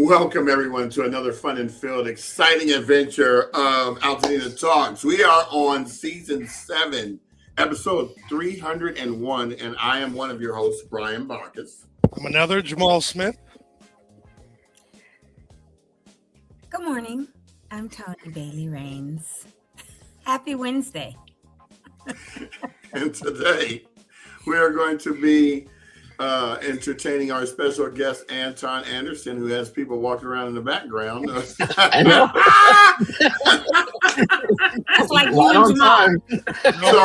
Welcome, everyone, to another fun and filled, exciting adventure of Altadena Talks. We are on Season 7, Episode 301, and I am one of your hosts, Brian Baccus. I'm another, Jamal Smith. Good morning. I'm Toni Bailey-Raines. Happy Wednesday. And today, we are going to be entertaining our special guest, Anton Anderson, who has people walking around in the background. I know. That's like you and Jamal.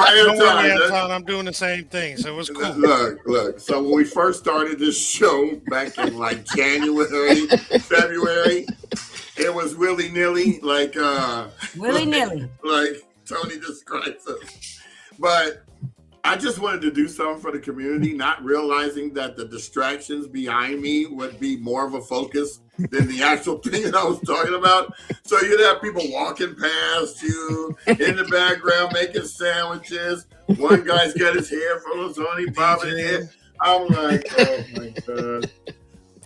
Anton, I'm doing the same thing, so it was cool. Look. So when we first started this show back in like January, February, it was willy-nilly, like willy-nilly, like Toni describes us. But I just wanted to do something for the community, not realizing that the distractions behind me would be more of a focus than the actual thing that I was talking about. So you'd have people walking past you in the background, making sandwiches. One guy's got his headphones on, he bobbing his head. I'm like, oh my God,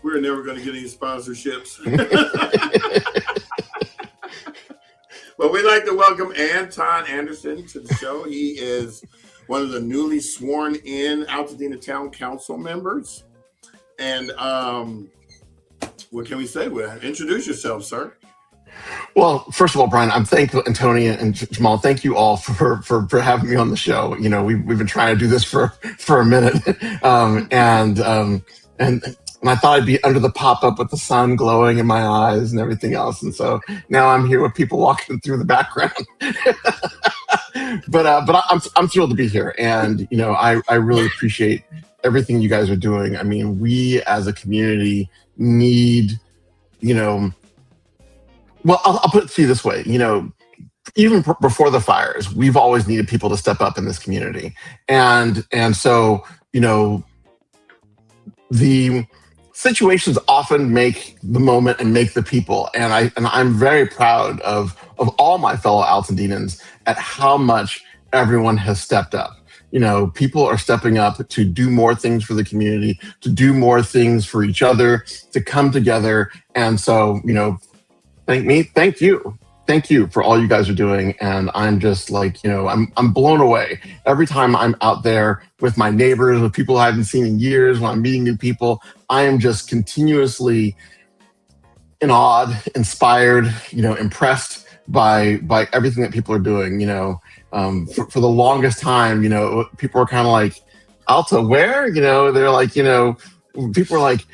we're never going to get any sponsorships. But we'd like to welcome Anton Anderson to the show. He is one of the newly sworn in Altadena Town Council members. And what can we say? Well, introduce yourself, sir. Well, first of all, Brian, I'm thankful, and Toni and Jamal, thank you all for having me on the show. You know, we've been trying to do this for a minute. And I thought I'd be under the pop-up with the sun glowing in my eyes and everything else. And so now I'm here with people walking through the background. But I'm thrilled to be here. And, you know, I really appreciate everything you guys are doing. I mean, we as a community need, you know, well, I'll put it to you this way, you know, even before the fires, we've always needed people to step up in this community. And so, you know, the situations often make the moment and make the people. And I'm very proud of all my fellow Altadenans at how much everyone has stepped up. You know, people are stepping up to do more things for the community, to do more things for each other, to come together. And so, you know, thank you for all you guys are doing. And I'm just like, you know, I'm blown away every time I'm out there with my neighbors, with people I haven't seen in years, when I'm meeting new people. I am just continuously awed, inspired, you know, impressed by everything that people are doing. You know, for the longest time, you know, people were kind of like, Alta, where? You know, they're like, you know, people are like,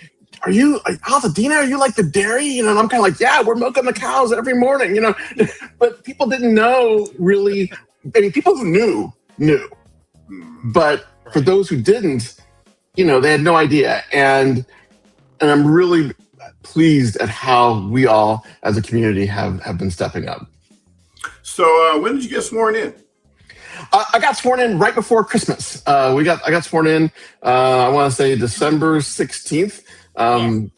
are you Altadena? Are you like the dairy? You know, and I'm kind of like, yeah, we're milking the cows every morning, you know. But people didn't know really. I mean, people who knew. But for those who didn't, you know, they had no idea. And I'm really pleased at how we all as a community have been stepping up. So when did you get sworn in? I got sworn in right before Christmas. I got sworn in, I want to say December 16th. And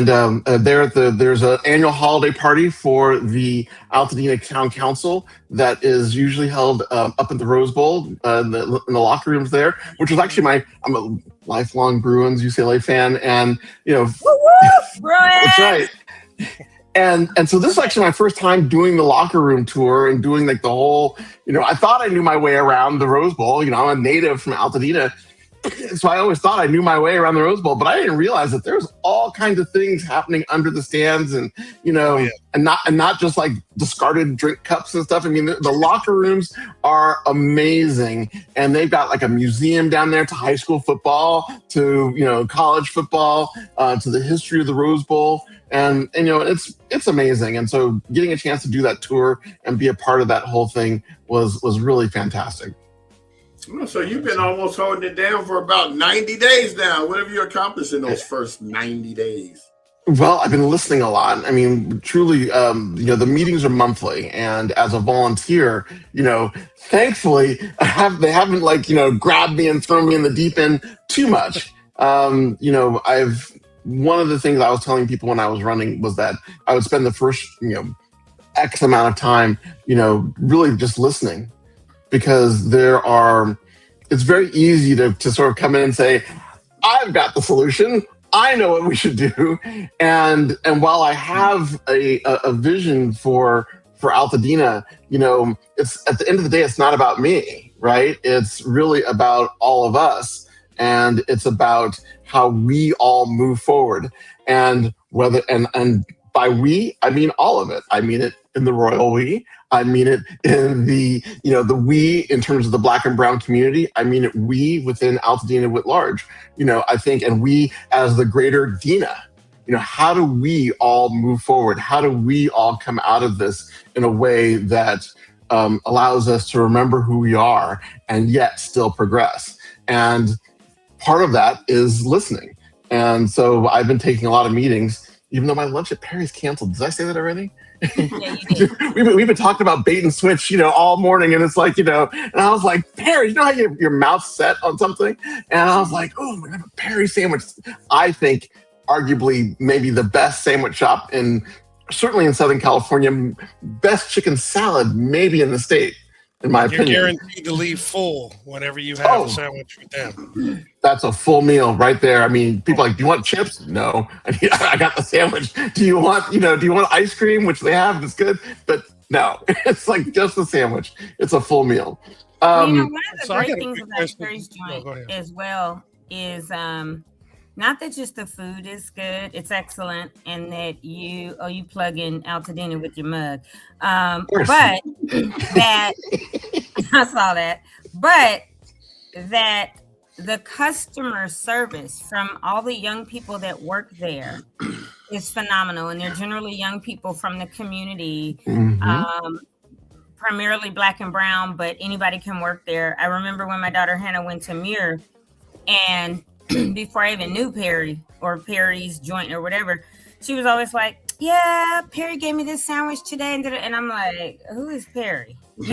there's an annual holiday party for the Altadena Town Council that is usually held up at the Rose Bowl in the locker rooms there, which is actually I'm a lifelong Bruins UCLA fan, and you know, that's right. And so this is actually my first time doing the locker room tour and doing like the whole, you know, I thought I knew my way around the Rose Bowl. You know, I'm a native from Altadena. So I always thought I knew my way around the Rose Bowl, but I didn't realize that there's all kinds of things happening under the stands, and you know, and not just like discarded drink cups and stuff. I mean, the locker rooms are amazing, and they've got like a museum down there to high school football, to you know college football, to the history of the Rose Bowl, and you know it's amazing. And so getting a chance to do that tour and be a part of that whole thing was really fantastic. So you've been almost holding it down for about 90 days now. What have you accomplished in those first 90 days? Well, I've been listening a lot. I mean, truly, you know, the meetings are monthly, and as a volunteer, you know, thankfully, they haven't like, you know, grabbed me and thrown me in the deep end too much. You know, one of the things I was telling people when I was running was that I would spend the first, you know, X amount of time, you know, really just listening. Because it's very easy to sort of come in and say, I've got the solution. I know what we should do. And while I have a vision for Altadena, it's at the end of the day, it's not about me, right? It's really about all of us. And it's about how we all move forward. And and by we, I mean all of it. I mean it in the royal we. I mean it in the we in terms of the Black and brown community. I mean it we within Altadena writ large. I think, and we as the greater Dena. How do we all move forward? How do we all come out of this in a way that allows us to remember who we are and yet still progress? And part of that is listening. And so I've been taking a lot of meetings, even though my lunch at Perry's canceled. Did I say that already? Yeah, you did. we've been talking about bait and switch, all morning. And it's like, and I was like, Perry, how your mouth's set on something? And I was like, oh, my God, a Perry sandwich. I think arguably maybe the best sandwich shop certainly in Southern California, best chicken salad maybe in the state, in my opinion. You're guaranteed to leave full whenever you have a sandwich with them. That's a full meal right there. I mean, people are like, do you want chips? No, I got the sandwich. Do you want ice cream, which they have? It's good, but no, it's like just the sandwich. It's a full meal. One of the great things about Perry's joint as well is not that just the food is good, it's excellent, and that you plug in Altadena with your mug. But that I saw that. But that the customer service from all the young people that work there is phenomenal. And they're generally young people from the community, primarily Black and brown, but anybody can work there. I remember when my daughter Hannah went to Muir, and before I even knew Perry or Perry's joint or whatever, she was always like, yeah, Perry gave me this sandwich today. And I'm like, who is Perry? When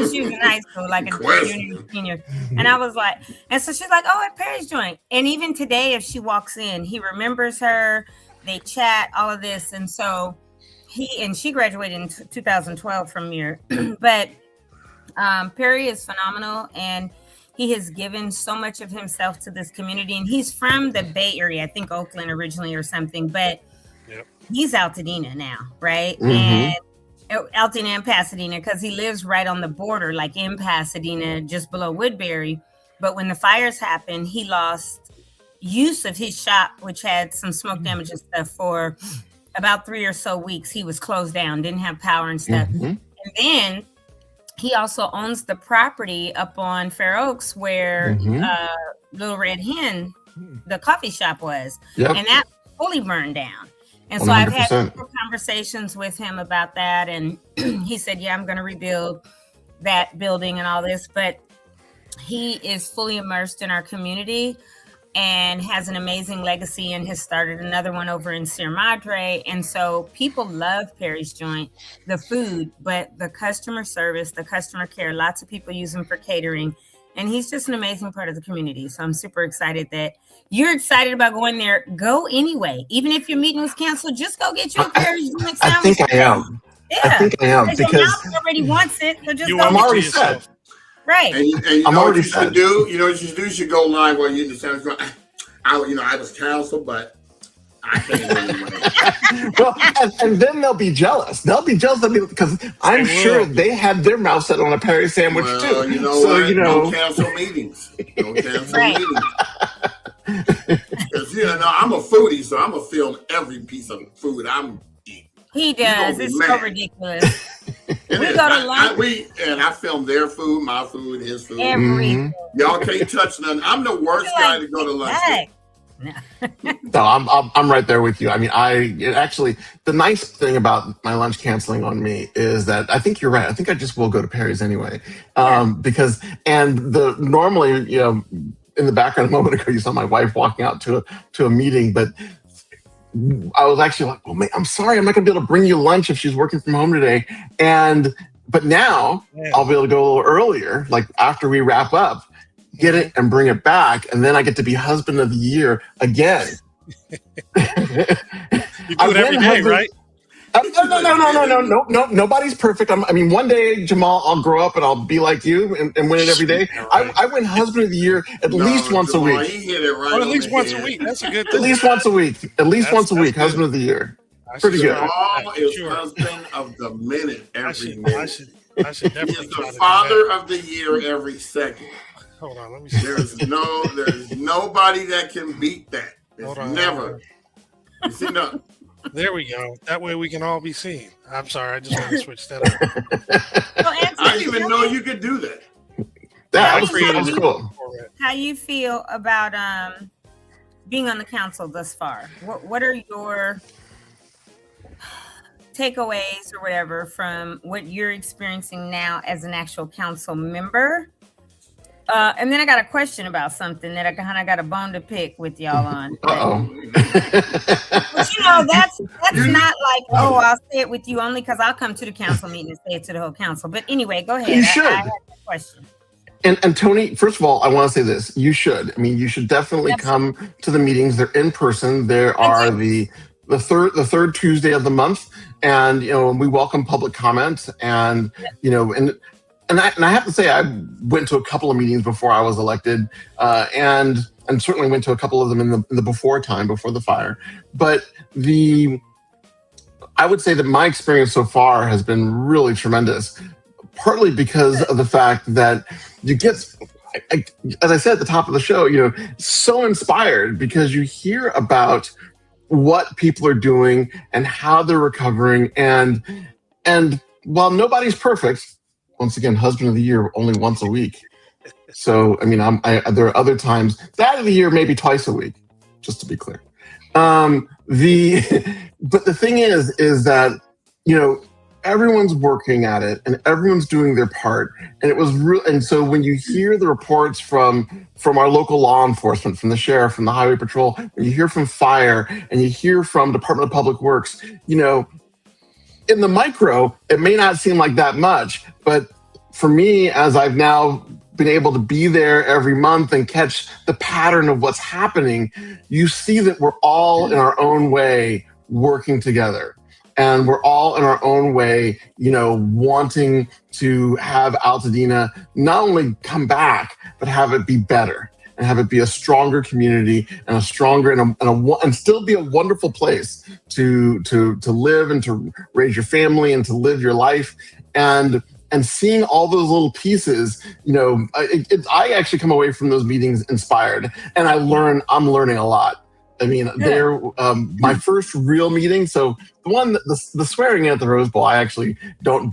she was in high school, like a junior, senior. And I was like, and so she's like, oh, at Perry's joint. And even today, if she walks in, he remembers her, they chat, all of this. And so she graduated in 2012 from Muir. But Perry is phenomenal. And he has given so much of himself to this community, and he's from the Bay Area, I think Oakland originally or something, but he's Altadena now, right? And Altadena and Pasadena, because he lives right on the border, like in Pasadena, just below Woodbury. But when the fires happened, he lost use of his shop, which had some smoke damage and stuff, for about 3 or so weeks. He was closed down, didn't have power and stuff. And then he also owns the property up on Fair Oaks where Little Red Hen, the coffee shop was. And that fully burned down. And so 100%. I've had several conversations with him about that. And he said, yeah, I'm going to rebuild that building and all this. But he is fully immersed in our community and has an amazing legacy and has started another one over in Sierra Madre. And so people love Perry's joint, the food, but the customer service, the customer care, lots of people use him for catering. And he's just an amazing part of the community. So I'm super excited that you're excited about going there. Go anyway. Even if your meeting was canceled, just go get you a Perry's joint sandwich. I think I am. Yeah. I think I am. Because your mouth already wants it. So just I'm already set. Right. And you know what you should do? You know what you should do? You should go live while you're in the sound. I was canceled, but I can't anyway. Well, and then they'll be jealous. They'll be jealous because I'm sure they had their mouth set on a Perry sandwich too. You know so, what? No cancel meetings. No cancel meetings. Because I'm a foodie, so I'm gonna film every piece of food I'm eating. He does. It's so ridiculous. We go to lunch. I film their food, my food, his food. Everything. Y'all can't touch none. I'm the worst guy to go to lunch with. No, I'm right there with you. I mean, actually, the nice thing about my lunch canceling on me is that I think you're right. I think I just will go to Perry's anyway, because normally, in the background a moment ago, you saw my wife walking out to a meeting, but I was actually like, "Oh man, I'm sorry, I'm not gonna be able to bring you lunch if she's working from home today." But now I'll be able to go a little earlier, like after we wrap up, get it and bring it back, and then I get to be husband of the year again. You do it every day, right? No. Nobody's perfect. I mean, one day, Jamal, I'll grow up and I'll be like you and win it every day. Right. I win Husband of the Year at least once Jamal, a week. He hit it right Or at least on the once head. a week. That's a good At thing. least once a week. At least That's- once a that's week. good. Husband of the Year. I Pretty should good. try Jamal that, is sure. husband of the minute I every should minute. definitely He is try the to father do that. of the year every second. Hold on, let me see. There's nobody that can beat that. Hold There's on. never. You see, no. There we go. That way we can all be seen. I'm sorry, I just want to switch that up. So, Anton, I didn't even know you could do that. That I was created cool. how you feel about being on the council thus far? What are your takeaways or whatever from what you're experiencing now as an actual council member? And then I got a question about something that I kind of got a bone to pick with y'all on. Uh-oh. But you know, that's not like, oh, I'll say it with you only because I'll come to the council meeting and say it to the whole council. But anyway, go ahead. You should. I have a question. And Toni, first of all, I want to say this. You should. I mean, you should definitely come to the meetings. They're in person. There are the third Tuesday of the month, and we welcome public comment. And and I have to say, I went to a couple of meetings before I was elected, and certainly went to a couple of them in the before the fire. But I would say that my experience so far has been really tremendous, partly because of the fact that you get, as I said at the top of the show, so inspired because you hear about what people are doing and how they're recovering. And while nobody's perfect, once again, Husband of the Year only once a week. So, I mean, there are other times, that of the year, maybe twice a week, just to be clear. But the thing is that, everyone's working at it and everyone's doing their part. And it was real. And so when you hear the reports from our local law enforcement, from the sheriff, from the highway patrol, when you hear from fire and you hear from Department of Public Works, in the micro, it may not seem like that much, but for me, as I've now been able to be there every month and catch the pattern of what's happening, you see that we're all in our own way working together. And we're all in our own way, wanting to have Altadena not only come back, but have it be better and have it be a stronger community and a stronger and still be a wonderful place to live and to raise your family and to live your life. And seeing all those little pieces, I actually come away from those meetings inspired, and I'm learning a lot. I mean, they're my first real meeting. So the swearing in at the Rose Bowl, I actually don't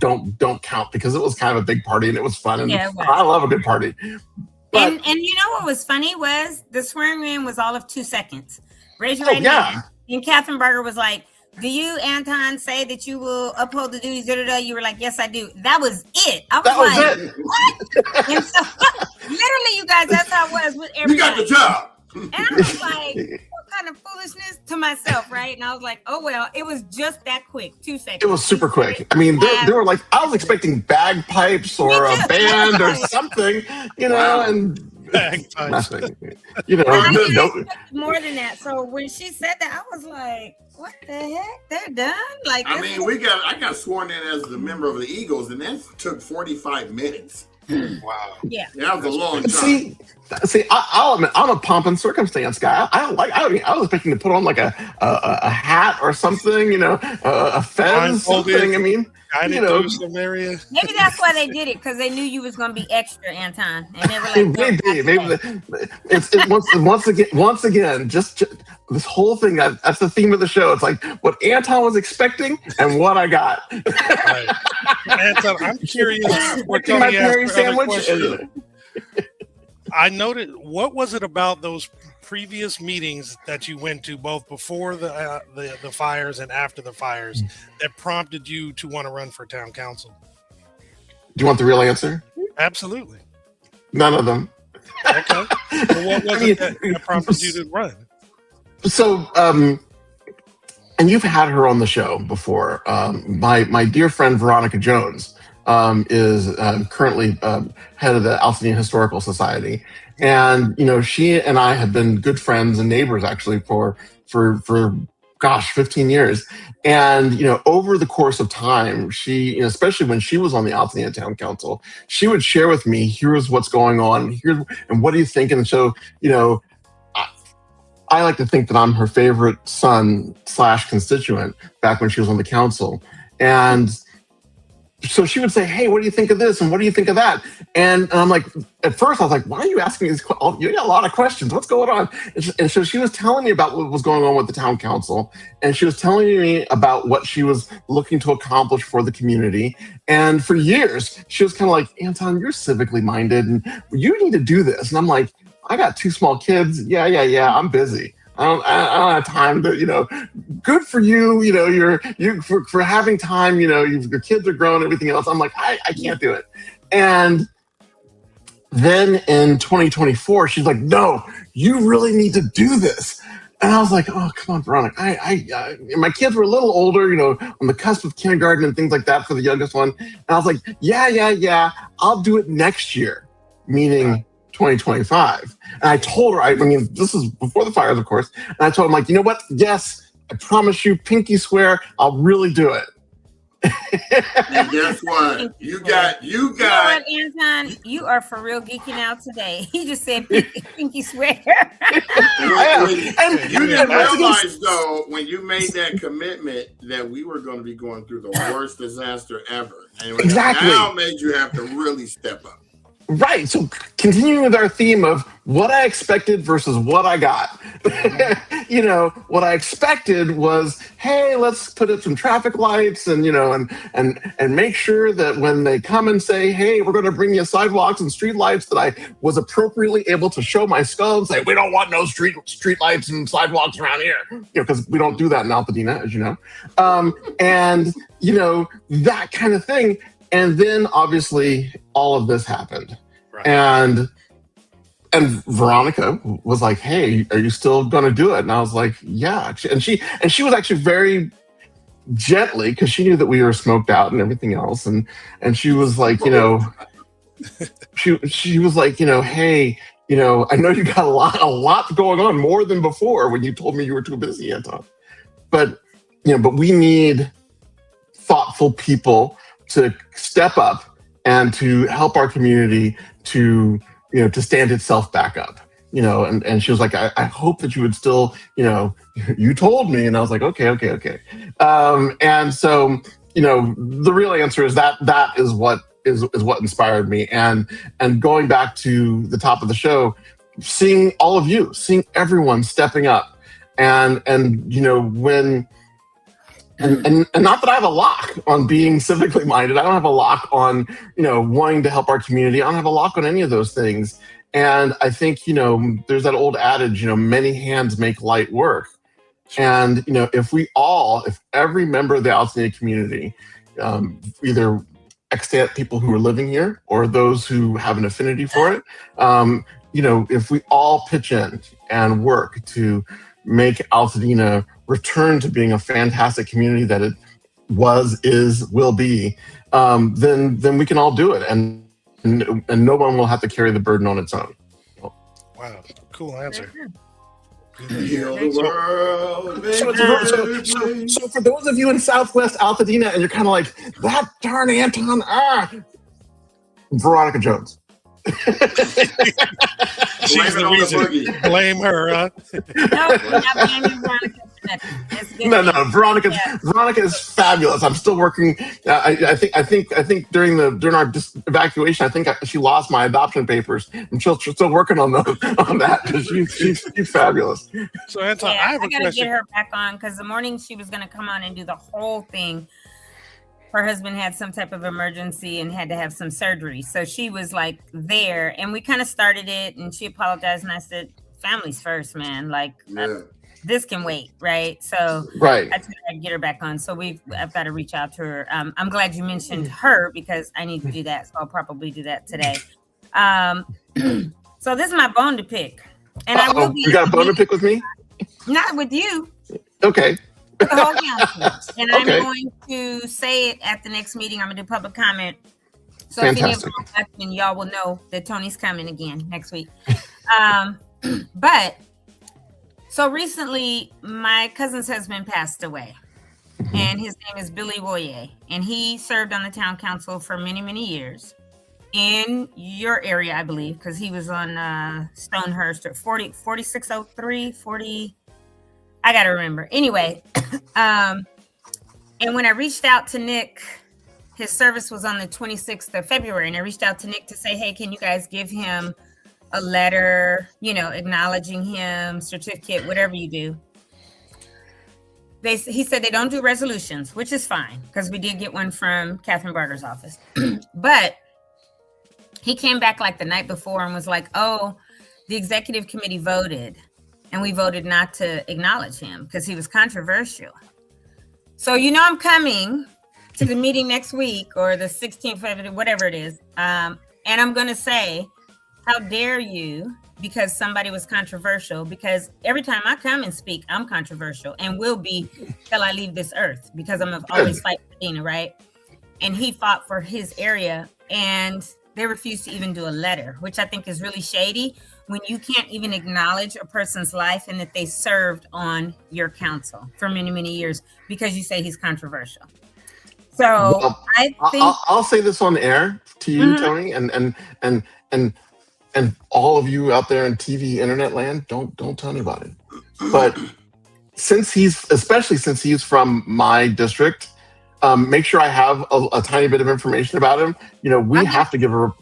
count because it was kind of a big party and it was fun, and I love a good party. But, and you know what was funny was the swearing in was all of 2 seconds. Raise your right hand. And Katherine Barger was like, "Do you, Anton, say that you will uphold the duties?" You were like, "Yes, I do." That was it. I was like, "What?" And so, literally, you guys, that's how it was with everybody. You got the job. And I was like, what kind of foolishness to myself, right? And I was like, oh, well, it was just that quick, 2 seconds. It was super quick. I mean, there were like, I was expecting bagpipes or a band or something, and nothing. I more than that. So when she said that, I was like, what the heck? They're done? Like, I mean, I got sworn in as the member of the Eagles, and that took 45 minutes. Wow. Yeah. That was a long time. See, I'll admit, I'm a pomp and circumstance guy. I was expecting to put on like a hat or something, a fez, something. I mean, some area. Maybe that's why they did it, because they knew you was going to be extra, Anton. And they were like, maybe. It's once again, just this whole thing. That's the theme of the show. It's like what Anton was expecting and what I got. Right. Anton, I'm curious. My Perry sandwich. I noted, what was it about those previous meetings that you went to, both before the fires and after the fires, that prompted you to want to run for town council? Do you want the real answer? Absolutely. None of them. Okay. Well, what was it that prompted you to run? So, and you've had her on the show before. My dear friend Veronica Jones is currently head of the Altadena Historical Society, and she and I have been good friends and neighbors actually for 15 years. And, over the course of time, she, especially when she was on the Altadena Town Council, she would share with me, here's what's going on, and what do you think? And so, I like to think that I'm her favorite son / constituent back when she was on the council. And so she would say, hey, what do you think of this? And what do you think of that? And I'm like, at first I was like, why are you asking me these questions? You got a lot of questions. What's going on? And so she was telling me about what was going on with the town council. And she was telling me about what she was looking to accomplish for the community. And for years, she was kind of like, Anton, you're civically minded and you need to do this. And I'm like, I got 2 small kids. Yeah. I'm busy. I don't have time to, good for you. You for having time, your kids are grown, everything else. I'm like, I can't do it. And then in 2024, she's like, no, you really need to do this. And I was like, oh, come on, Veronica. My kids were a little older, on the cusp of kindergarten and things like that for the youngest one. And I was like, yeah, I'll do it next year, meaning 2025. And I told her, this is before the fires, of course. And I told him, like, you know what? Yes, I promise you, pinky swear, I'll really do it. And guess what? You got. You know what, Anton? You are for real geeking out today. He just said pinky swear. And you didn't realize, though, when you made that commitment that we were going to be going through the worst disaster ever. And exactly. Now made you have to really step up. Right. So continuing with our theme of what I expected versus what I got. What I expected was, hey, let's put up some traffic lights and, and make sure that when they come and say, hey, we're going to bring you sidewalks and street lights, that I was appropriately able to show my skull and say, we don't want no street lights and sidewalks around here, because we don't do that in Altadena, as you know. That kind of thing. And then obviously all of this happened. Right. And Veronica was like, hey, are you still going to do it? And I was like, yeah. And she was actually very gently, because she knew that we were smoked out and everything else. And she was like, she was like, hey, I know you got a lot going on, more than before when you told me you were too busy, Anton. But we need thoughtful people to step up and to help our community to stand itself back up, and she was like, I hope that you would still, you told me. And I was like, okay. And so, the real answer is that is what inspired me. And going back to the top of the show, seeing all of you, seeing everyone stepping up and when, and not that I have a lock on being civically minded. I don't have a lock on, wanting to help our community. I don't have a lock on any of those things. And I think, there's that old adage, many hands make light work. And, if every member of the Altadena community, either extant people who are living here or those who have an affinity for it, if we all pitch in and work to make Altadena return to being a fantastic community that it was, is, will be, then we can all do it, and no one will have to carry the burden on its own. Wow, cool answer. Heal the world. So for those of you in Southwest Altadena, and you're kind of like, that darn Anton, Veronica Jones. She's the reason. Blame her, huh? No, we're not blaming Veronica. No. Veronica is fabulous. I'm still working. I think during our evacuation, I think she lost my adoption papers, and she's still working on that, because she's fabulous. So Anton, I have a question. I gotta get her back on, because the morning she was gonna come on and do the whole thing. Her husband had some type of emergency and had to have some surgery. So she was like there, and we kind of started it, and she apologized. And I said, family's first, man. Like, this can wait. Right. So right. I tried to get her back on. So I've got to reach out to her. I'm glad you mentioned her, because I need to do that. So I'll probably do that today. So this is my bone to pick. And I will be. You got a bone to pick with me? Not with you. Okay. The whole council. And I'm going to say it at the next meeting. I'm going to do public comment. So fantastic. If any of you watching, y'all will know that Toni's coming again next week. But So recently, my cousin's husband passed away, and his name is Billy Boyer, and he served on the town council for many, many years in your area, I believe, because he was on Stonehurst at 4603, 40. I got to remember. Anyway, and when I reached out to Nick, his service was on the 26th of February, and I reached out to Nick to say, hey, can you guys give him a letter, acknowledging him, certificate, whatever you do. He said they don't do resolutions, which is fine because we did get one from Katherine Barger's office. But he came back like the night before and was like, oh, the executive committee voted and we voted not to acknowledge him because he was controversial. So, I'm coming to the meeting next week or the 16th, February, whatever it is. And I'm going to say, how dare you, because somebody was controversial, because every time I come and speak, I'm controversial and will be till I leave this earth because I'm always fighting for Dina, right? And he fought for his area and they refused to even do a letter, which I think is really shady when you can't even acknowledge a person's life and that they served on your council for many, many years because you say he's controversial. So Well, I think I'll say this on air to you, Toni, and all of you out there in TV internet land, don't tell anybody. But especially since he's from my district, make sure I have a tiny bit of information about him. We have to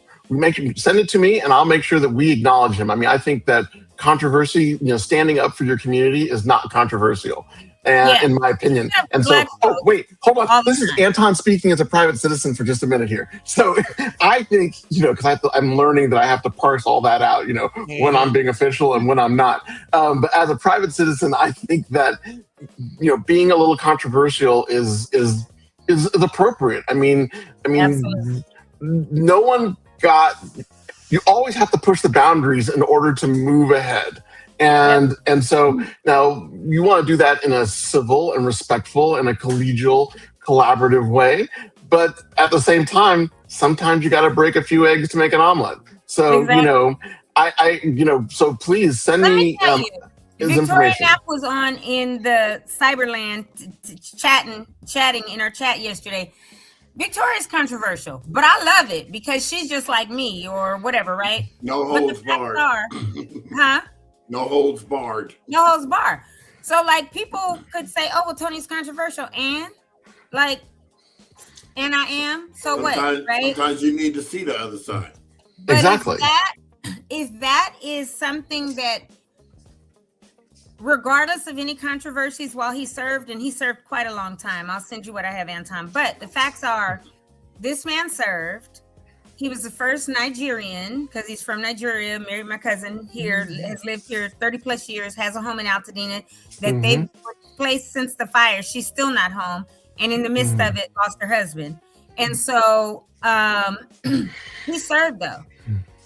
send it to me, and I'll make sure that we acknowledge him. I mean, I think that controversy, standing up for your community is not controversial. And in my opinion. And so, hold on. This is Anton speaking as a private citizen for just a minute here. So I think, because I'm learning that I have to parse all that out, when I'm being official and when I'm not. But as a private citizen, I think that, being a little controversial is appropriate. I mean, Absolutely. No one you always have to push the boundaries in order to move ahead. And so now you want to do that in a civil and respectful and a collegial, collaborative way. But at the same time, sometimes you got to break a few eggs to make an omelet. So, so please send me his Victoria information. Knapp was on in the Cyberland chatting in our chat yesterday. Victoria's controversial, but I love it because she's just like me or whatever, right? No holds barred. No holds barred. No holds barred. So like people could say, oh, well, Toni's controversial and I am. So sometimes, what, right? Sometimes you need to see the other side. But exactly. If that is something that, regardless of any controversies while he served, and he served quite a long time. I'll send you what I have, Anton. But the facts are, this man served. He was the first Nigerian, because he's from Nigeria, married my cousin here, has lived here 30 plus years, has a home in Altadena that they've placed since the fire. She's still not home. And in the midst of it, lost her husband. And so he served though.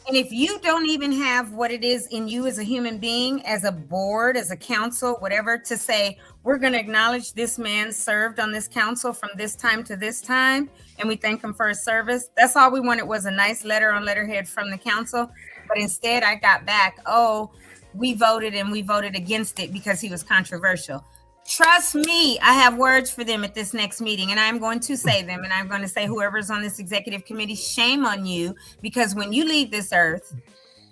And if you don't even have what it is in you as a human being, as a board, as a council, whatever, to say, we're going to acknowledge this man served on this council from this time to this time, and we thank him for his service. That's all we wanted was a nice letter on letterhead from the council. But instead I got back, oh, we voted against it because he was controversial. Trust me, I have words for them at this next meeting, and I'm going to say them, and I'm going to say whoever's on this executive committee, shame on you, because when you leave this earth,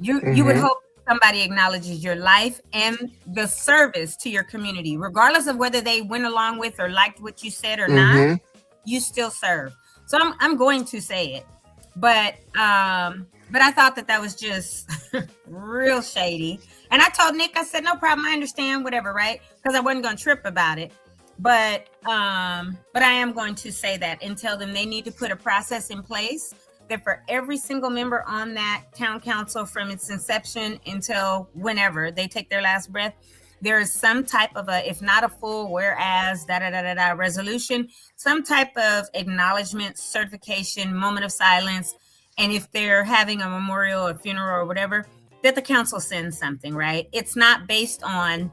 you would hope somebody acknowledges your life and the service to your community, regardless of whether they went along with or liked what you said or not. You still serve. So I'm going to say it, but I thought that was just real shady. And I told Nick, I said, no problem. I understand, whatever, right? Because I wasn't going to trip about it. But I am going to say that and tell them they need to put a process in place that for every single member on that town council from its inception until whenever they take their last breath, there is some type of if not a full whereas, resolution, some type of acknowledgement, certification, moment of silence. And if they're having a memorial or funeral or whatever, that the council sends something, right? It's not based on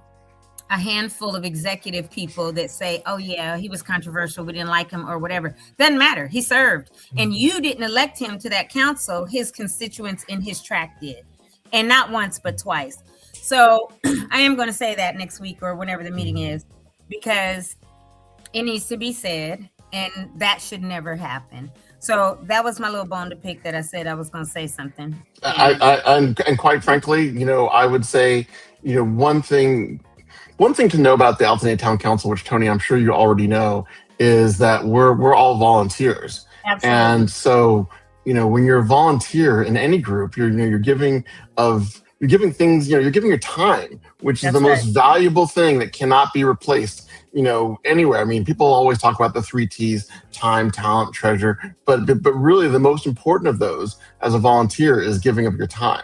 a handful of executive people that say, oh yeah, he was controversial, we didn't like him or whatever. Doesn't matter, he served. And you didn't elect him to that council, his constituents in his tract did. And not once, but twice. So I am going to say that next week or whenever the meeting is, because it needs to be said, and that should never happen. So that was my little bone to pick, that I said I was going to say something. And quite frankly, I would say, one thing to know about the Altadena Town Council, which Toni, I'm sure you already know, is that we're all volunteers. Absolutely. And so, when you're a volunteer in any group, you're giving things, you're giving your time, which is the most valuable thing that cannot be replaced, anywhere. I mean, people always talk about the 3 T's: time, talent, treasure, but really the most important of those as a volunteer is giving up your time.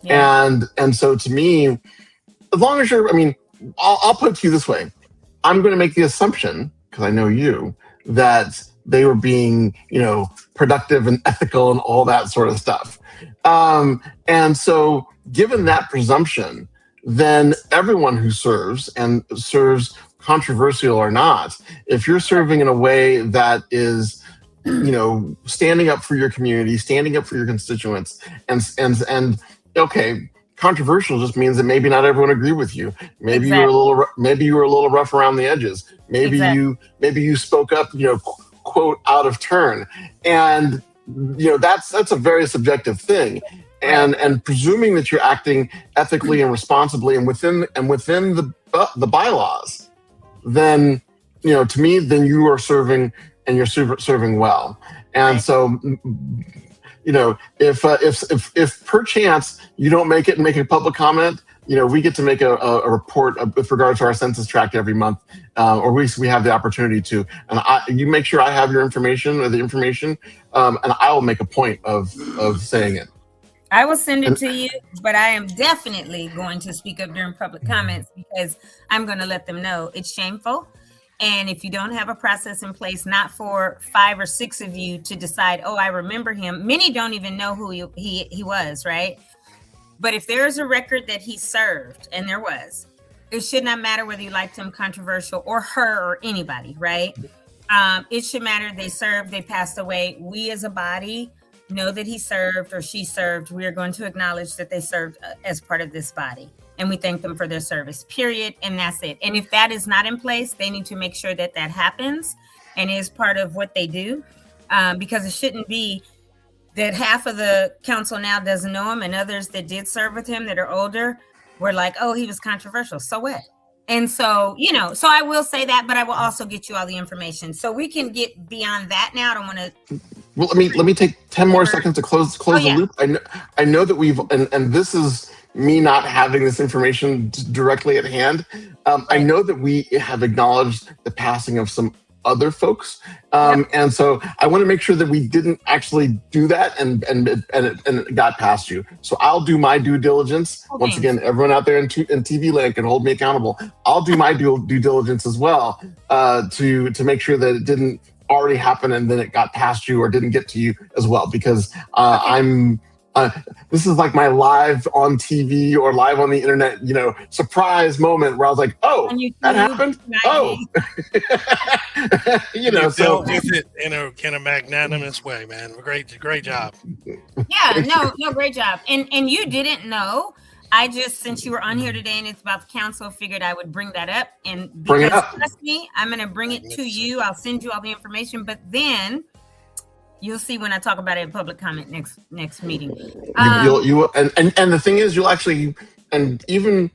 Yeah. And so to me, as long as I'll put it to you this way. I'm going to make the assumption, because I know you, that they were being, productive and ethical and all that sort of stuff. And so given that presumption, then everyone who serves, and serves controversial or not, if you're serving in a way that is, standing up for your community, standing up for your constituents, and okay, controversial just means that maybe not everyone agreed with you. Maybe you were a little rough around the edges. Maybe you spoke up, quote, out of turn. And that's a very subjective thing. And presuming that you're acting ethically and responsibly and within the bylaws, then to me, then you are serving, and you're serving well. And so, if perchance you don't make it and make a public comment, we get to make a report with regard to our census tract every month, or we have the opportunity to. And you make sure I have your information, or the information, and I will make a point of saying it. I will send it to you, but I am definitely going to speak up during public comments, because I'm going to let them know it's shameful. And if you don't have a process in place, not for 5 or 6 of you to decide, oh, I remember him. Many don't even know who he was, right? But if there's a record that he served, and there was, it should not matter whether you liked him, controversial, or her, or anybody, right? It should matter. They served, they passed away. We as a body know that he served or she served. We are going to acknowledge that they served as part of this body. And we thank them for their service, period. And that's it. And if that is not in place, they need to make sure that happens and is part of what they do. Because it shouldn't be that half of the council now doesn't know him, and others that did serve with him that are older were like, oh, he was controversial. So what? And so, so I will say that, but I will also get you all the information. So we can get beyond that now. I don't want to. Well, let me take 10 more seconds to close the loop. I know that we've, and this is me not having this information directly at hand. I know that we have acknowledged the passing of some other folks. And so I want to make sure that we didn't actually do that and it got past you. So I'll do my due diligence. Okay. Once again, everyone out there in TV land can hold me accountable. I'll do my due diligence as well, to make sure that it didn't already happen and then it got past you or didn't get to you as well, because this is like my live on TV or live on the internet, surprise moment where I was like, oh, that happened. Oh, you dealt with it in a magnanimous way, man. Great job. Yeah, no, great job. And you didn't know. I just, since you were on here today and it's about the council, figured I would bring that up. And because trust me, I'm going to bring it to you. I'll send you all the information, but then you'll see when I talk about it in public comment next meeting. You and the thing is, you'll actually, and even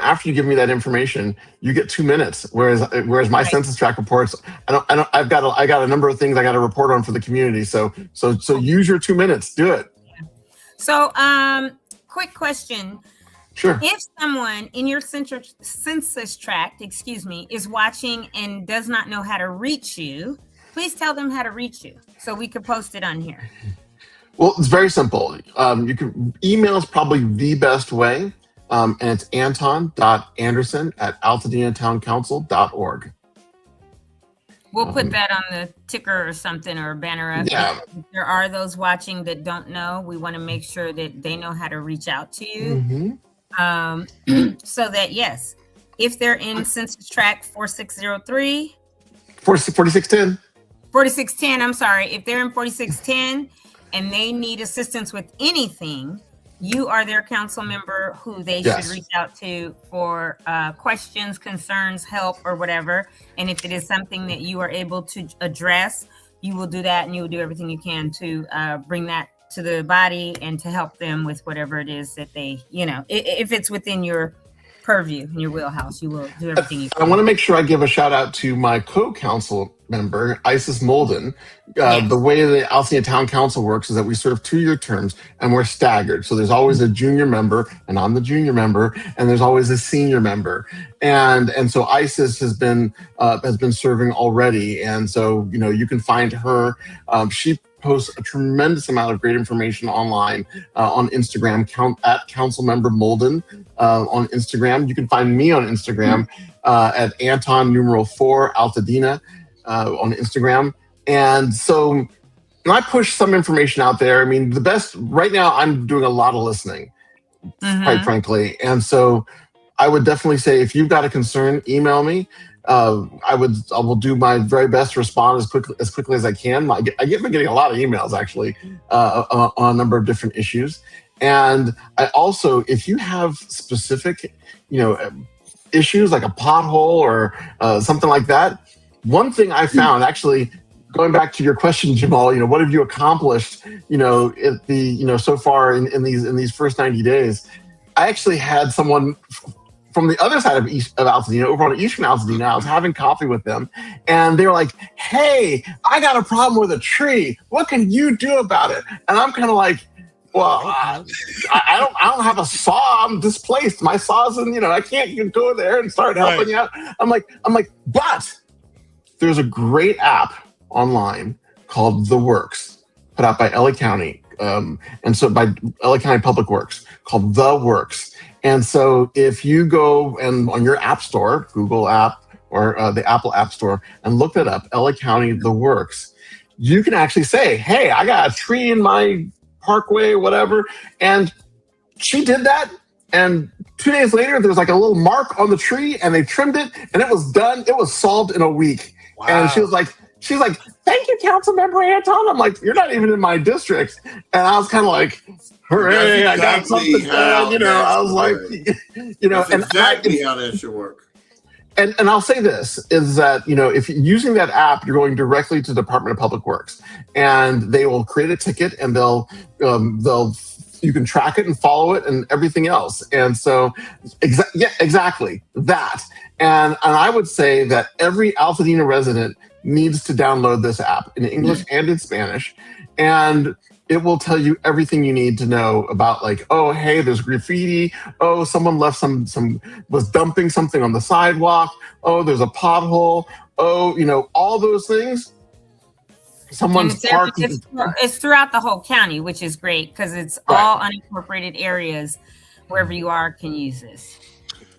after you give me that information, you get 2 minutes. Whereas my census tract reports, I got a number of things I got to report on for the community. So use your 2 minutes. Do it. Yeah. So quick question. Sure. If someone in your census tract, is watching and does not know how to reach you, please tell them how to reach you so we could post it on here. Well, it's very simple. You can email is probably the best way. And it's anton.anderson@altadenatowncouncil.org. We'll put that on the ticker or something, or a banner up. Yeah. If there are those watching that don't know, we want to make sure that they know how to reach out to you. Mm-hmm. So that, yes, if they're in census tract 4603, 4610, I'm sorry. If they're in 4610 and they need assistance with anything, you are their council member who they Yes. should reach out to for questions, concerns, help, or whatever. And if it is something that you are able to address, you will do that, and you will do everything you can to bring that to the body and to help them with whatever it is that they, if it's within your purview, in your wheelhouse, you will do everything you can. I want to make sure I give a shout out to my co-council member, Isis Molden. Yes. The way the Altadena Town Council works is that we serve 2-year terms and we're staggered. So there's always a junior member, and I'm the junior member, and there's always a senior member. And so Isis has been serving already. And so, you can find her. She posts a tremendous amount of great information online on Instagram, at Councilmember Molden on Instagram. You can find me on Instagram at Anton4 Altadena on Instagram. And so when I push some information out there, I mean, the best right now, I'm doing a lot of listening, quite frankly. And so I would definitely say, if you've got a concern, email me. I will do my very best to respond as quickly as I can. I've been getting a lot of emails actually on a number of different issues. And I also, if you have specific, issues like a pothole or something like that, one thing I found actually, going back to your question, Jamal, what have you accomplished, so far in these first 90 days? I actually had someone from the other side of Altadena, over on Eastern Altadena. I was having coffee with them, and they were like, "Hey, I got a problem with a tree. What can you do about it?" And I'm kind of like, "Well, I don't have a saw. I'm displaced. My saw's in, I can't even go there and start helping you out." I'm like, but there's a great app online called The Works, put out by LA County, and so by LA County Public Works, called The Works. And so if you go and on your app store, Google app or the Apple App Store, and look that up, LA County The Works, you can actually say, "Hey, I got a tree in my parkway, whatever." And she did that. And 2 days later, there's like a little mark on the tree, and they trimmed it, and it was done. It was solved in a week. Wow. And she was like, "Thank you, Councilmember Anton." I'm like, "You're not even in my district." And I was kind of like, "Hooray, I got something done." I was like, That's exactly how that should work. And I'll say this is that, if you're using that app, you're going directly to the Department of Public Works, and they will create a ticket, and you can track it and follow it and everything else. And so, exactly that. And I would say that every Altadena resident needs to download this app in English and in Spanish. And it will tell you everything you need to know about, like, oh, hey, there's graffiti. Oh, someone left was dumping something on the sidewalk. Oh, there's a pothole. Oh, all those things. Someone's parked. It's throughout the whole county, which is great because it's all unincorporated areas. Wherever you are can use this.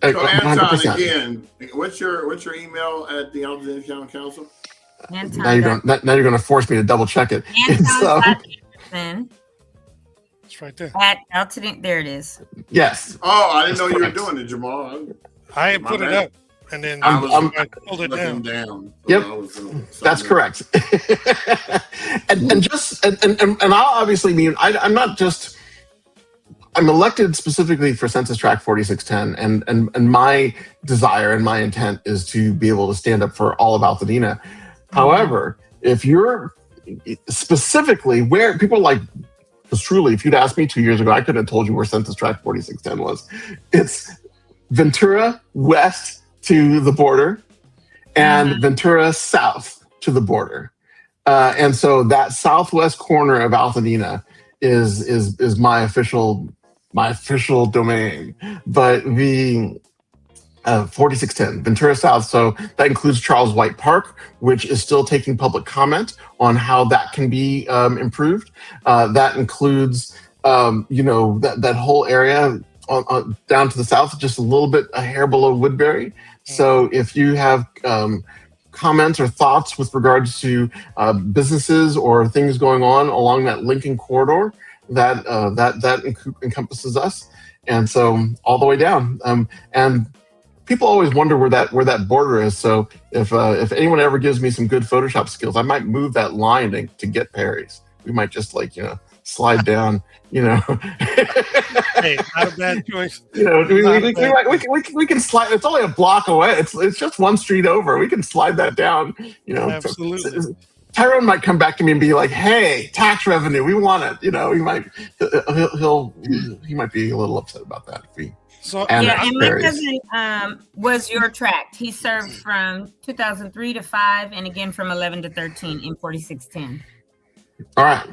So Anton, again, what's your email at the Altadena Town Council? Now you're going to force me to double check it. Anton it's right there. At Altadena, there it is. Yes. Oh, I didn't know you were doing it, Jamal. I put it up, and then I pulled it down. Yep, that's correct. and I'll obviously mean I'm not just. I'm elected specifically for Census Tract 4610, and my desire and my intent is to be able to stand up for all of Altadena. However, if you're specifically where people like, because truly, if you'd asked me 2 years ago, I could have told you where Census Tract 4610 was. It's Ventura west to the border and Ventura south to the border. And so that southwest corner of Altadena is my official domain. But the 4610, Ventura South, so that includes Charles White Park, which is still taking public comment on how that can be improved. That includes, that whole area down to the south, just a hair below Woodbury. So if you have comments or thoughts with regards to businesses or things going on along that Lincoln corridor, that encompasses us, and so all the way down. And people always wonder where that border is. So if anyone ever gives me some good Photoshop skills, I might move that line to get Perry's. We might just slide down, Hey, not a bad choice. We can slide. It's only a block away. It's just one street over. We can slide that down. Absolutely. Tyrone might come back to me and be like, "Hey, tax revenue, we want it." He might he might be a little upset about that. And my cousin was your tract. He served from 2003 to 5, and again from 11 to 13 in 4610. All right.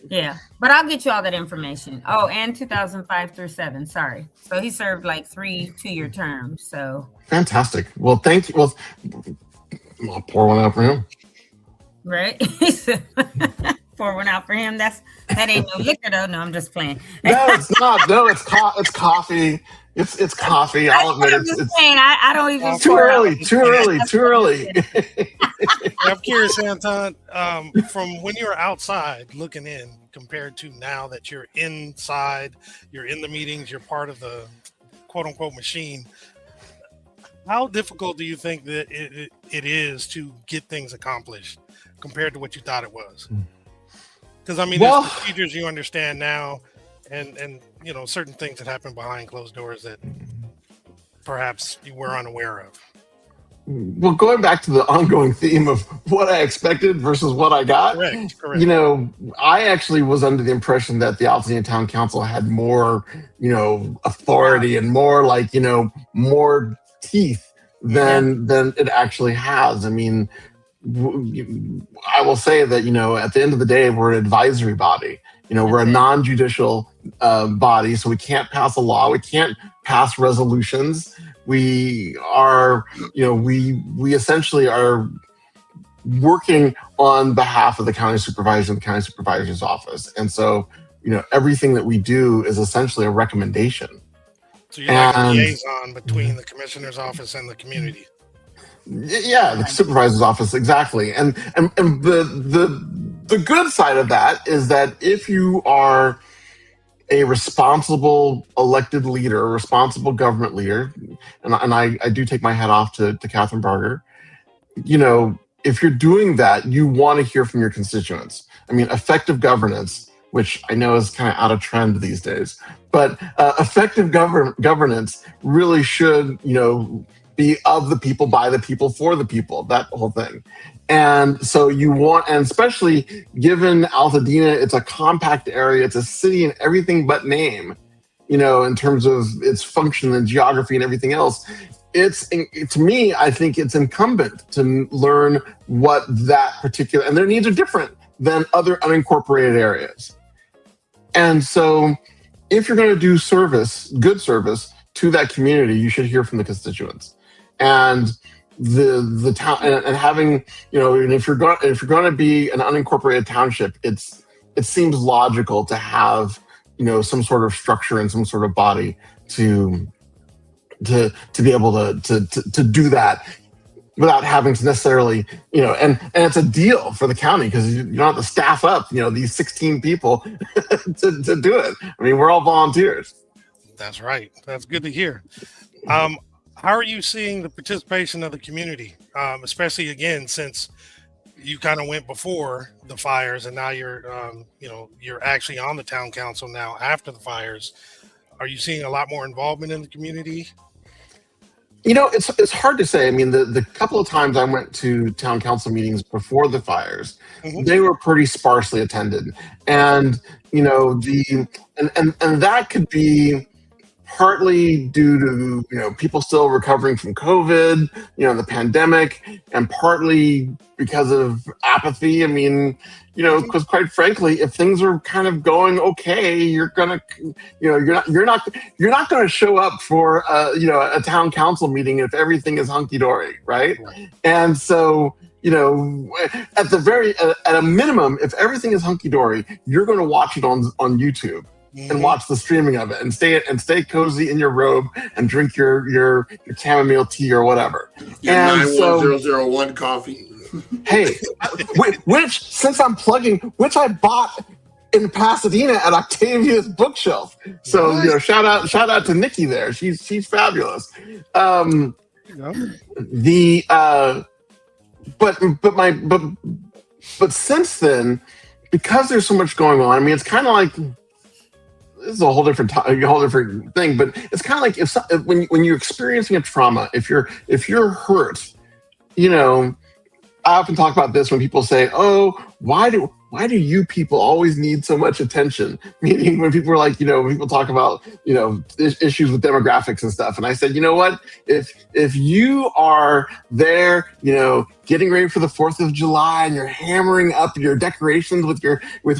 Yeah, but I'll get you all that information. Oh, and 2005 through 7. Sorry. So he served like 3 2-year terms. So fantastic. Well, thank you. Well, I'll pour one out for him. Right. Pour one out for him. That ain't no liquor though. No, I'm just playing. No, it's not. No, it's coffee. It's coffee. I'll admit it's I don't even. Too early. I'm curious, Anton, from when you were outside looking in compared to now that you're inside, you're in the meetings, you're part of the quote unquote machine. How difficult do you think that it is to get things accomplished compared to what you thought it was? Because there's procedures you understand now, and certain things that happen behind closed doors that perhaps you were unaware of. Well, going back to the ongoing theme of what I expected versus what I got, correct. I actually was under the impression that the Altadena Town Council had more, authority and more more teeth than it actually has. I will say that, at the end of the day, we're an advisory body. We're a non-judicial body, so we can't pass a law. We can't pass resolutions. We are, we essentially are working on behalf of the county supervisor and the county supervisor's office. And so, everything that we do is essentially a recommendation. So you're like a liaison between the commissioner's office and the community. Yeah, the supervisor's office, exactly. And the good side of that is that if you are a responsible elected leader, a responsible government leader, and I do take my hat off to Katherine Barger, if you're doing that, you want to hear from your constituents. Effective governance, which I know is kind of out of trend these days, but effective governance really should, be of the people, by the people, for the people, that whole thing. And so and especially given Altadena, it's a compact area, it's a city in everything but name, in terms of its function and geography and everything else. To me, I think it's incumbent to learn what that particular, and their needs are different than other unincorporated areas. And so if you're going to do good service to that community, you should hear from the constituents. And the town, and having, and if you're going to be an unincorporated township, it seems logical to have, some sort of structure and some sort of body to be able to do that without having to necessarily, and it's a deal for the county because you don't have to staff up, these 16 people to do it. We're all volunteers. That's right. That's good to hear. How are you seeing the participation of the community, especially again, since you kind of went before the fires and now you're actually on the town council now after the fires? Are you seeing a lot more involvement in the community? It's hard to say. The couple of times I went to town council meetings before the fires, they were pretty sparsely attended. And, and that could be partly due to, people still recovering from COVID, the pandemic, and partly because of apathy. Because quite frankly, if things are kind of going okay, you're not going to show up for a town council meeting if everything is hunky dory, right? And so, at a minimum, if everything is hunky dory, you're going to watch it on YouTube. And watch the streaming of it, and stay cozy in your robe and drink your chamomile tea or whatever. And 91001 coffee. Hey, which since I'm plugging, which I bought in Pasadena at Octavia's bookshelf. So shout out to Nikki there. She's fabulous. But since then, because there's so much going on. I mean, it's kind of like, this is a whole different thing, but it's kind of like when you're experiencing a trauma, if you're hurt, you know, I often talk about this when people say, "Oh, why do you people always need so much attention?" Meaning when people are like, you know, when people talk about, you know, issues with demographics and stuff. And I said, you know what? If you are there, you know, getting ready for the 4th of July and you're hammering up your decorations with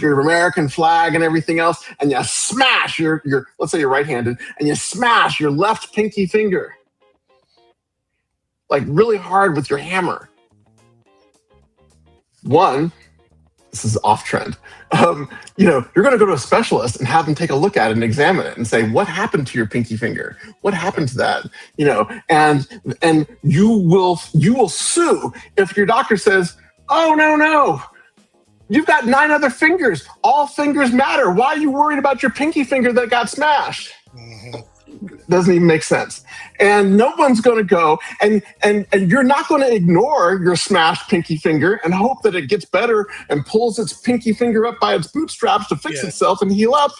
your American flag and everything else, and you smash your let's say you're right-handed, and you smash your left pinky finger like really hard with your hammer. One, this is off trend. You know, you're going to go to a specialist and have them take a look at it and examine it and say, what happened to your pinky finger? What happened to that? You know, and you will sue if your doctor says, oh, no, you've got 9 other fingers. All fingers matter. Why are you worried about your pinky finger that got smashed? Doesn't even make sense. And no one's going to go, and you're not going to ignore your smashed pinky finger and hope that it gets better and pulls its pinky finger up by its bootstraps to fix itself and heal up.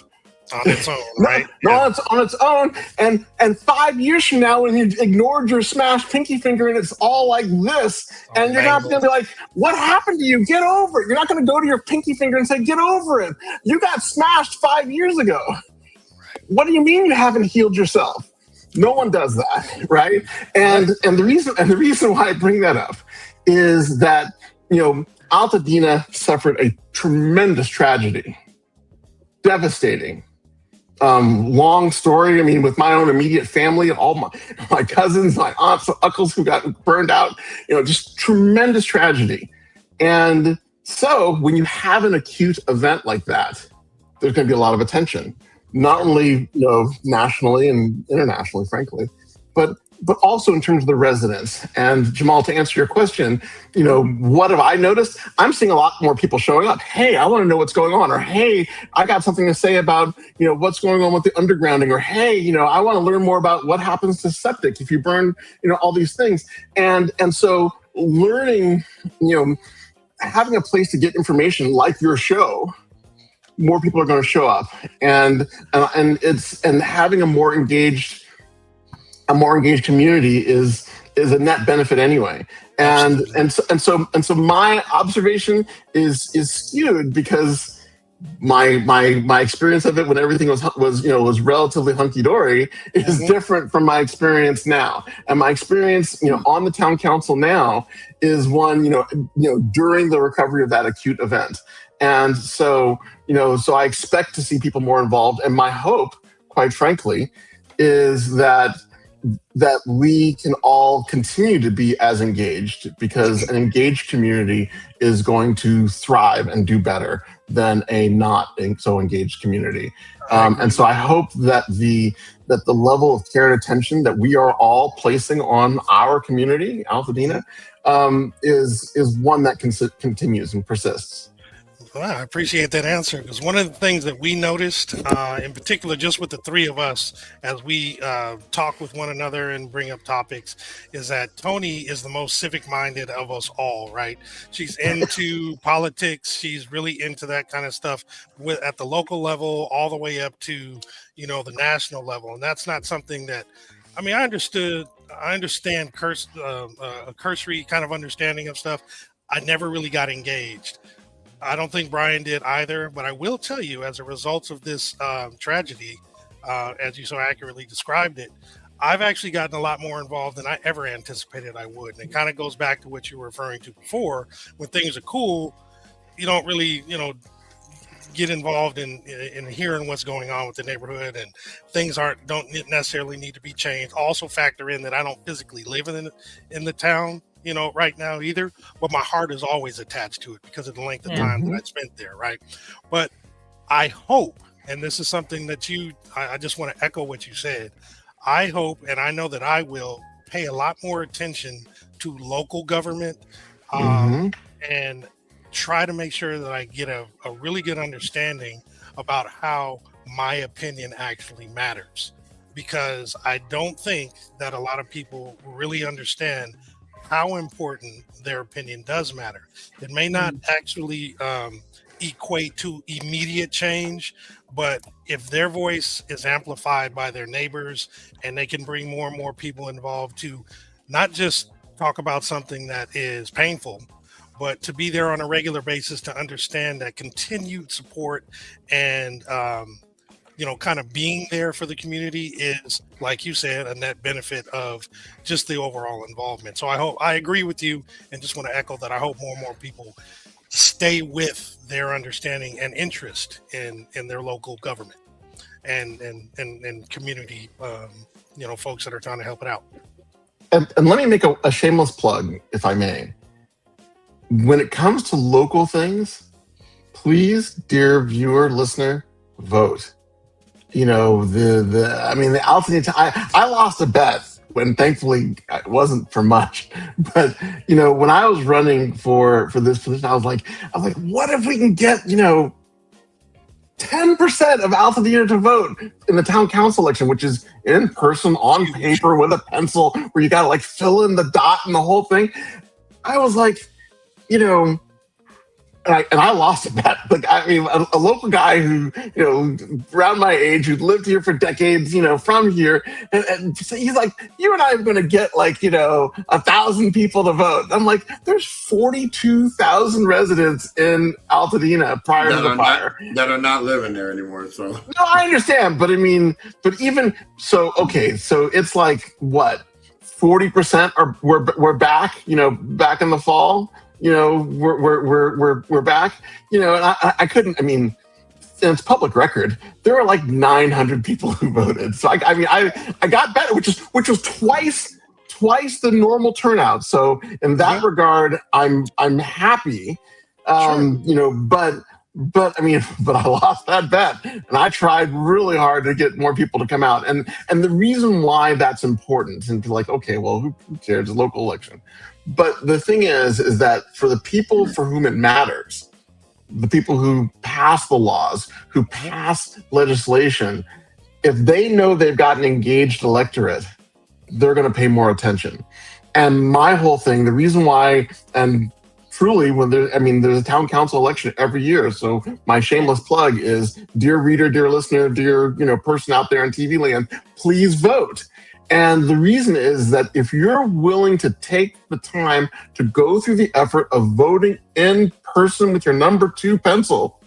On its own, right? No, it's on its own. And 5 years from now, when you ignored your smashed pinky finger and it's all like this, and you're not going to be like, what happened to you? Get over it. You're not going to go to your pinky finger and say, get over it. You got smashed 5 years ago. What do you mean you haven't healed yourself? No one does that, right? And the reason why I bring that up is that, you know, Altadena suffered a tremendous tragedy, devastating. Long story. I mean, with my own immediate family and all my cousins, my aunts, uncles who got burned out, you know, just tremendous tragedy. And so when you have an acute event like that, there's going to be a lot of attention. Not only, you know, nationally and internationally, frankly, but also in terms of the residents. And Jamal, to answer your question, you know, what have I noticed? I'm seeing a lot more people showing up. Hey, I want to know what's going on. Or, hey, I got something to say about, you know, what's going on with the undergrounding. Or, hey, you know, I want to learn more about what happens to septic if you burn, you know, all these things. And so learning, you know, having a place to get information like your show, more people are going to show up, and having a more engaged community is a net benefit anyway. And so my observation is skewed because my experience of it when everything was relatively hunky dory is different from my experience now. And my experience, you know, on the town council now is one, you know, during the recovery of that acute event. And so, you know, so I expect to see people more involved. And my hope, quite frankly, is that we can all continue to be as engaged, because an engaged community is going to thrive and do better than a not so engaged community. And so I hope that the level of care and attention that we are all placing on our community, Altadena, is one that continues and persists. Well, I appreciate that answer, because one of the things that we noticed, in particular, just with the three of us, as we talk with one another and bring up topics, is that Toni is the most civic-minded of us all, right? She's into politics. She's really into that kind of stuff at the local level, all the way up to, you know, the national level. And that's not something that, I mean, I understand a cursory kind of understanding of stuff. I never really got engaged. I don't think Brian did either, but I will tell you, as a result of this tragedy, as you so accurately described it, I've actually gotten a lot more involved than I ever anticipated I would. And it kind of goes back to what you were referring to before. When things are cool, you don't really, you know, get involved in hearing what's going on with the neighborhood, and things don't necessarily need to be changed. Also factor in that I don't physically live in the town, you know, right now either, but my heart is always attached to it because of the length of time that I spent there, right? But I hope, and this is something that I just want to echo what you said. I hope, and I know that I will, pay a lot more attention to local government, and try to make sure that I get a really good understanding about how my opinion actually matters, because I don't think that a lot of people really understand how important their opinion does matter. It may not actually equate to immediate change, but if their voice is amplified by their neighbors and they can bring more and more people involved to not just talk about something that is painful, but to be there on a regular basis to understand that continued support and kind of being there for the community is, like you said, a net benefit of just the overall involvement. So I agree with you, and just want to echo that. I hope more and more people stay with their understanding and interest in their local government and community, folks that are trying to help it out. And let me make a shameless plug, if I may. When it comes to local things, please, dear viewer, listener, vote. The Altadena, I lost a bet when thankfully it wasn't for much. But, when I was running for this position, I was like, what if we can get, 10% of Altadena to vote in the town council election, which is in person, on paper, with a pencil, where you got to like fill in the dot and the whole thing. I was like, and I lost a bet. Like, a local guy who, around my age, who'd lived here for decades, from here, and so he's like, you and I are going to get 1,000 people to vote. I'm like, there's 42,000 residents in Altadena prior to the fire that are not living there anymore. So no, I understand, but even so, okay, so it's like what, 40% are we're back, back in the fall. We're back, and I couldn't, and it's public record. There were 900 people who voted. So I got better, which was twice the normal turnout. So in that regard, I'm happy. Sure. But I lost that bet, and I tried really hard to get more people to come out. And the reason why that's important, and okay, well, who cares? It's a local election. But the thing is that for the people for whom it matters, the people who pass the laws, who pass legislation, if they know they've got an engaged electorate, they're going to pay more attention. And my whole thing, the reason why, and truly, there's a town council election every year. So my shameless plug is, dear reader, dear listener, dear person out there in TV land, please vote. And the reason is that if you're willing to take the time to go through the effort of voting in person with your number 2 pencil,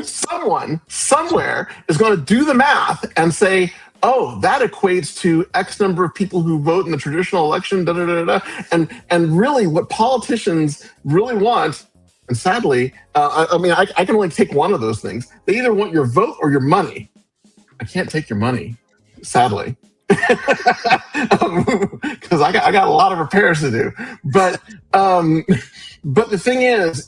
someone somewhere is going to do the math and say, oh, that equates to X number of people who vote in the traditional election, da da da da. And really, what politicians really want, and sadly, I can only take one of those things. They either want your vote or your money. I can't take your money. Sadly, because I got a lot of repairs to do. But the thing is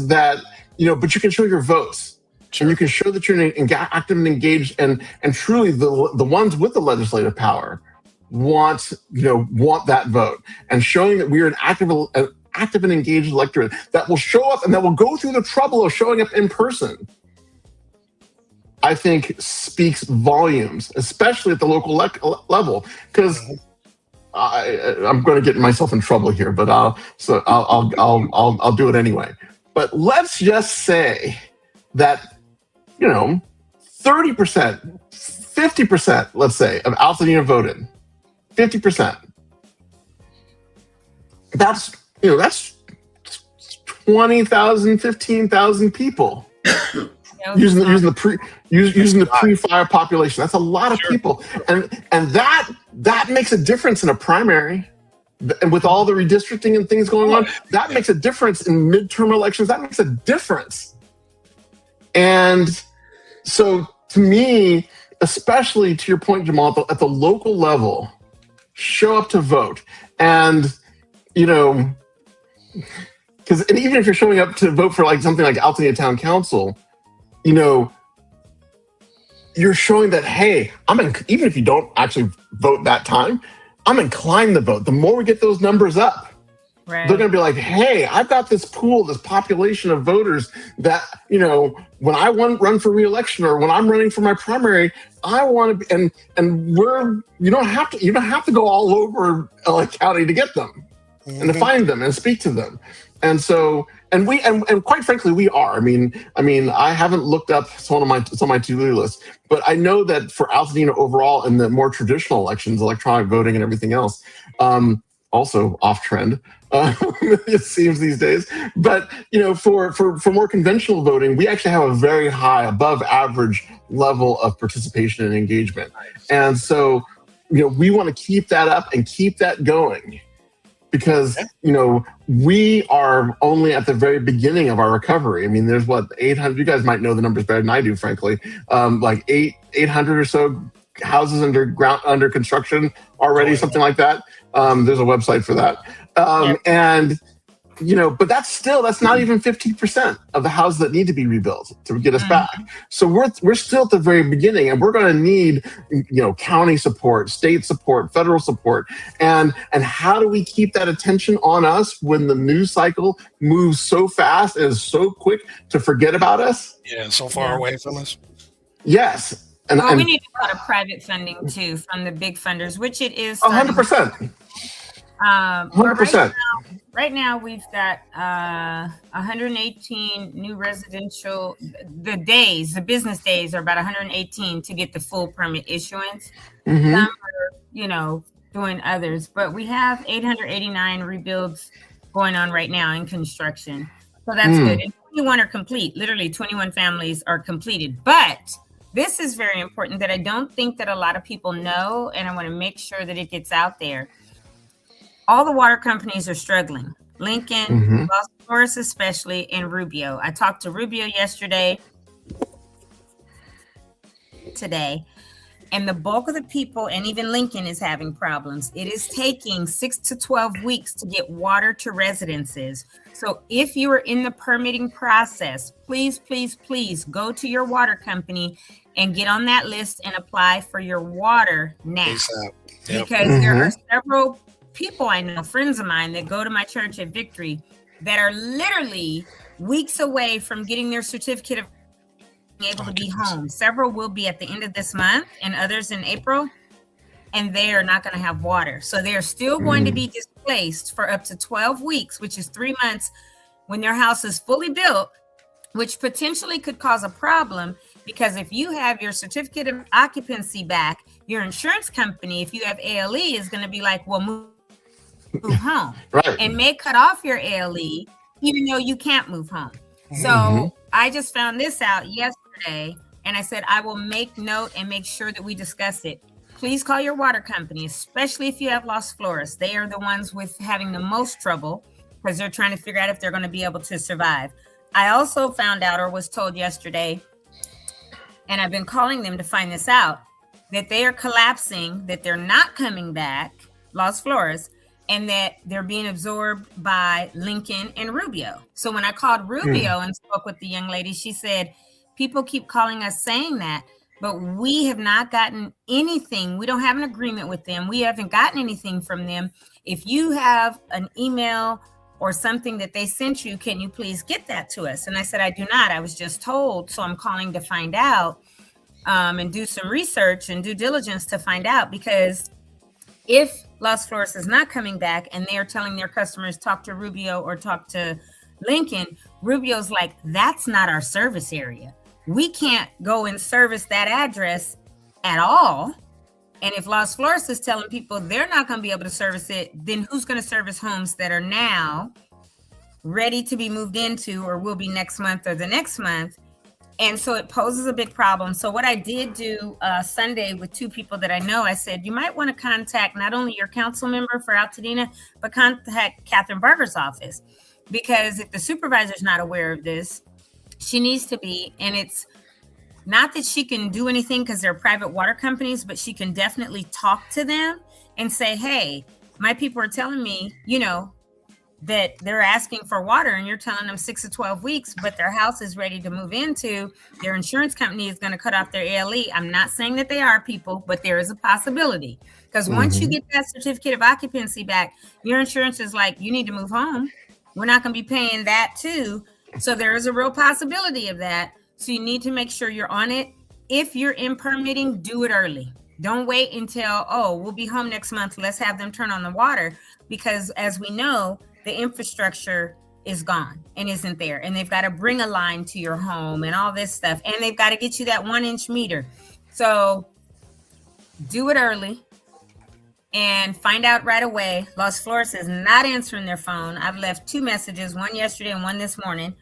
that but you can show your votes, and you can show that you're active and engaged, and truly the ones with the legislative power want that vote, and showing that we are an active and engaged electorate that will show up and that will go through the trouble of showing up in person, I think speaks volumes, especially at the local level. Because I'm going to get myself in trouble here, but I'll do it anyway. But let's just say that 30%, 50%, let's say, of Altadena voted. 50%. That's 20,000, 15,000 people. Using the pre-fire population. That's a lot of people, and that makes a difference in a primary, and with all the redistricting and things going on, that makes a difference in midterm elections. That makes a difference. And so, to me, especially to your point, Jamal, at the local level, show up to vote, and because even if you're showing up to vote for something like Altadena Town Council, you're showing that, hey, even if you don't actually vote that time, I'm inclined to vote. The more we get those numbers up, they're going to be like, hey, I've got this pool, this population of voters that, when I run for re-election or when I'm running for my primary, I want to be, and you don't have to go all over LA County to get them and to find them and speak to them. And so And quite frankly, we are. I mean, I haven't looked up some of my to-do lists, but I know that for Altadena overall, in the more traditional elections, electronic voting and everything else, also off trend, it seems these days. But for more conventional voting, we actually have a very high, above average level of participation and engagement, and so we want to keep that up and keep that going. Because, we are only at the very beginning of our recovery. I mean, there's 800, you guys might know the numbers better than I do, frankly, like 800 or so houses under construction already, something like that. There's a website for that. And, but that's not even 15% of the houses that need to be rebuilt to get us back. So we're still at the very beginning, and we're going to need, county support, state support, federal support. And how do we keep that attention on us when the news cycle moves so fast and is so quick to forget about us? Yeah, so far away from us. Yes. And we need a lot of private funding too from the big funders, which it is 100%. 100%. Right now, we've got 118 new residential. The business days are about 118 to get the full permit issuance. Some are, doing others, but we have 889 rebuilds going on right now in construction. So that's good. And 21 are complete. Literally 21 families are completed. But this is very important that I don't think that a lot of people know, and I want to make sure that it gets out there. All the water companies are struggling. Lincoln, Los Flores especially, and Rubio. I talked to Rubio today, and the bulk of the people, and even Lincoln, is having problems. It is taking 6 to 12 weeks to get water to residences. So if you are in the permitting process, please, please, please go to your water company and get on that list and apply for your water now. Because there are several people I know, friends of mine, that go to my church at Victory that are literally weeks away from getting their certificate of being able to be home. Several will be at the end of this month and others in April, and they are not going to have water. So they're still going to be displaced for up to 12 weeks, which is 3 months, when their house is fully built, which potentially could cause a problem. Because if you have your certificate of occupancy back, your insurance company, if you have ALE, is going to be like, well, move home, right, and may cut off your ALE, even though you can't move home. So I just found this out yesterday, and I said, I will make note and make sure that we discuss it. Please call your water company, especially if you have Los Flores. They are the ones with having the most trouble because they're trying to figure out if they're going to be able to survive. I also found out, or was told yesterday, and I've been calling them to find this out, that they are collapsing, that they're not coming back, Los Flores, and that they're being absorbed by Lincoln and Rubio. So when I called Rubio and spoke with the young lady, she said, people keep calling us saying that, but we have not gotten anything. We don't have an agreement with them. We haven't gotten anything from them. If you have an email or something that they sent you, can you please get that to us? And I said, I do not. I was just told. So I'm calling to find out and do some research and due diligence to find out, because if Los Flores is not coming back and they are telling their customers, talk to Rubio or talk to Lincoln, Rubio's like, that's not our service area. We can't go and service that address at all. And if Los Flores is telling people they're not going to be able to service it, then who's going to service homes that are now ready to be moved into or will be next month or the next month? And so it poses a big problem. So what I did do Sunday with 2 people that I know, I said, you might want to contact not only your council member for Altadena, but contact Katherine Barger's office. Because if the supervisor's not aware of this, she needs to be. And it's not that she can do anything because they're private water companies, but she can definitely talk to them and say, hey, my people are telling me, that they're asking for water and you're telling them 6 to 12 weeks, but their house is ready to move into. Their insurance company is going to cut off their ALE. I'm not saying that they are, people, but there is a possibility. Because once you get that certificate of occupancy back, your insurance is like, you need to move home. We're not going to be paying that too. So there is a real possibility of that. So you need to make sure you're on it. If you're in permitting, do it early. Don't wait until, we'll be home next month. Let's have them turn on the water. Because as we know, the infrastructure is gone and isn't there. And they've got to bring a line to your home and all this stuff. And they've got to get you that 1-inch meter. So do it early and find out right away. Los Flores is not answering their phone. I've left 2 messages, one yesterday and one this morning.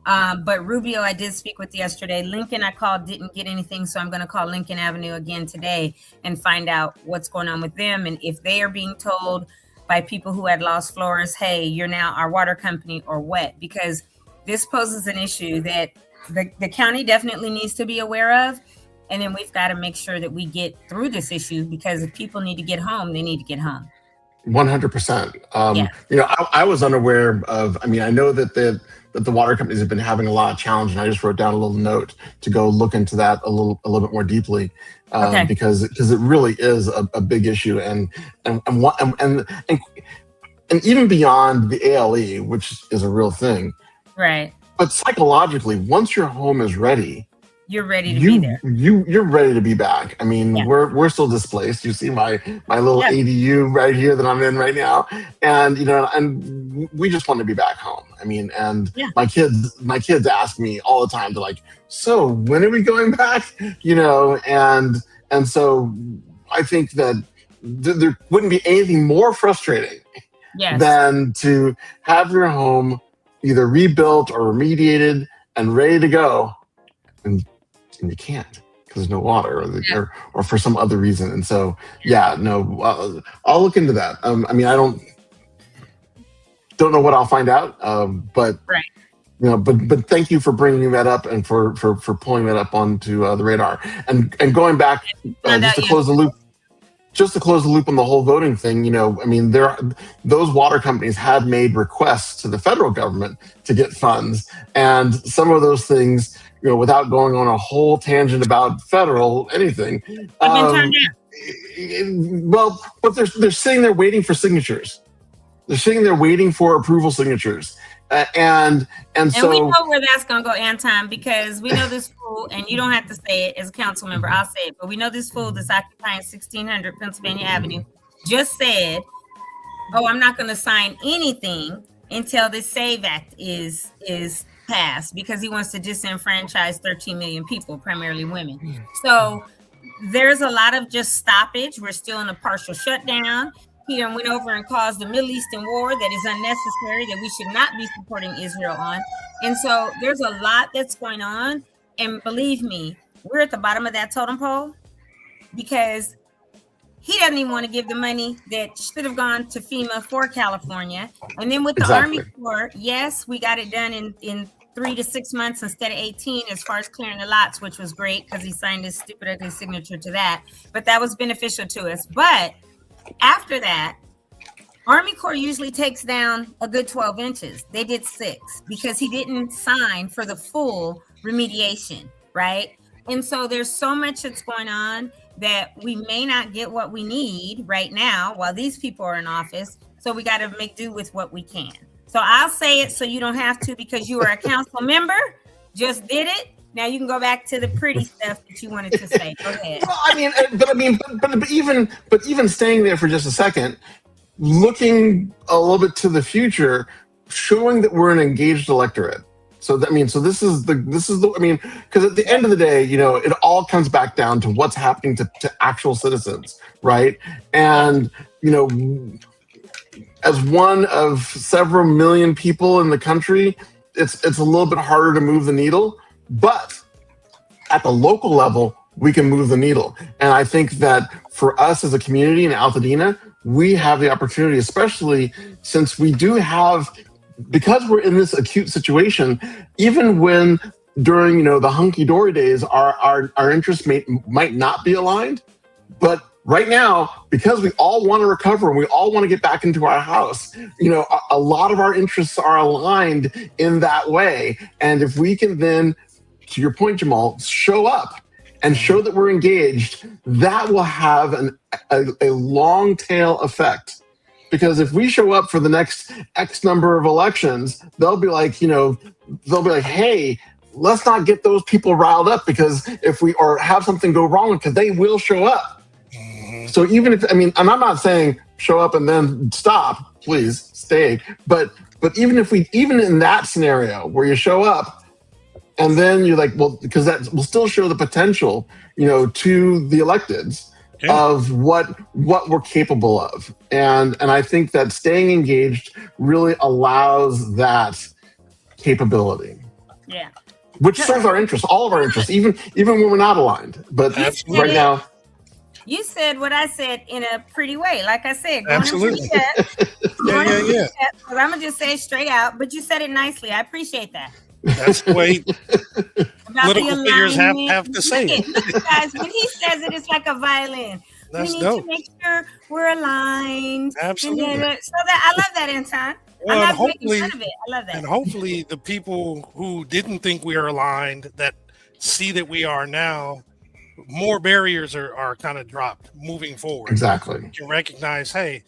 But Rubio, I did speak with yesterday. Lincoln, I called, didn't get anything. So I'm going to call Lincoln Avenue again today and find out what's going on with them. And if they are being told by people who had Los Flores, hey, you're now our water company, or what, because this poses an issue that the county definitely needs to be aware of. And then we've got to make sure that we get through this issue, because if people need to get home, they need to get home. 100%. You know, I was unaware of, I mean, I know that the water companies have been having a lot of challenge, and I just wrote down a little note to go look into that a little bit more deeply, because it really is a big issue, and even beyond the ALE, which is a real thing, right? But psychologically, once your home is ready, you're ready to be there. You're ready to be back. I mean, we're still displaced. You see my little ADU right here that I'm in right now, and you know, and we just want to be back home. I mean, and my kids ask me all the time. They're like, "So when are we going back?" You know, and so I think that there wouldn't be anything more frustrating than to have your home either rebuilt or remediated and ready to go, and you can't because there's no water or for some other reason. And so, I'll look into that. I mean, I don't know what I'll find out, but you know, but thank you for bringing that up and for pulling that up onto the radar. And going back just to close the loop. Just to close the loop on the whole voting thing, you know, I mean, those water companies have made requests to the federal government to get funds, and some of those things, you know, without going on a whole tangent about federal anything, well, but they're sitting there waiting for signatures. They're sitting there waiting for approval signatures. And so we know where that's going to go, Anton, because we know this fool, and you don't have to say it as a council member, I'll say it, but we know this fool that's occupying 1600 Pennsylvania Avenue just said, oh, I'm not going to sign anything until the SAVE Act is passed, because he wants to disenfranchise 13 million people, primarily women. So there's a lot of just stoppage. We're still in a partial shutdown. He done went over and caused the Middle Eastern war that is unnecessary, that we should not be supporting Israel on. And so there's a lot that's going on. And believe me, we're at the bottom of that totem pole, because he doesn't even want to give the money that should have gone to FEMA for California. And then with the Army Corps, yes, we got it done in 3 to 6 months instead of 18 as far as clearing the lots, which was great because he signed his stupid ugly signature to that. But that was beneficial to us. But after that, Army Corps usually takes down a good 12 inches. They did 6 because he didn't sign for the full remediation, right? And so there's so much that's going on that we may not get what we need right now while these people are in office. So we got to make do with what we can. So I'll say it so you don't have to, because you were a council member, just did it. Now you can go back to the pretty stuff that you wanted to say. Go ahead. Well, but even staying there for just a second, looking a little bit to the future, showing that we're an engaged electorate. So this is because at the end of the day, you know, it all comes back down to what's happening to actual citizens, right? And you know, as one of several million people in the country, it's a little bit harder to move the needle. But at the local level, we can move the needle. And I think that for us as a community in Altadena, we have the opportunity, especially since we do have, because we're in this acute situation, even when during, you know, the hunky-dory days, our interests might not be aligned. But right now, because we all want to recover and we all want to get back into our house, you know, a lot of our interests are aligned in that way. And if we can then, to your point, Jamal, show up and show that we're engaged, that will have a long tail effect. Because if we show up for the next X number of elections, they'll be like, hey, let's not get those people riled up, because if we or have something go wrong, because they will show up. So even if, and I'm not saying show up and then stop, please stay, but But even in that scenario where you show up and then you're like, well, because that will still show the potential, to the electeds of what we're capable of. And I think that staying engaged really allows that capability. Yeah. Which serves our interests, all of our interests, even when we're not aligned. But right now, you said what I said in a pretty way. Like I said, absolutely. Yeah. Because I'm gonna just say it straight out, but you said it nicely. I appreciate that. That's the way political figures have to say it. Look, guys, when he says it, it's like a violin. That's we need dope. to make sure we're aligned. Absolutely. So that I love that, Anton. Well, I'm not making fun of it. I love that. And hopefully the people who didn't think we are aligned, that see that we are now, more barriers are kind of dropped moving forward. Exactly. You can recognize, hey,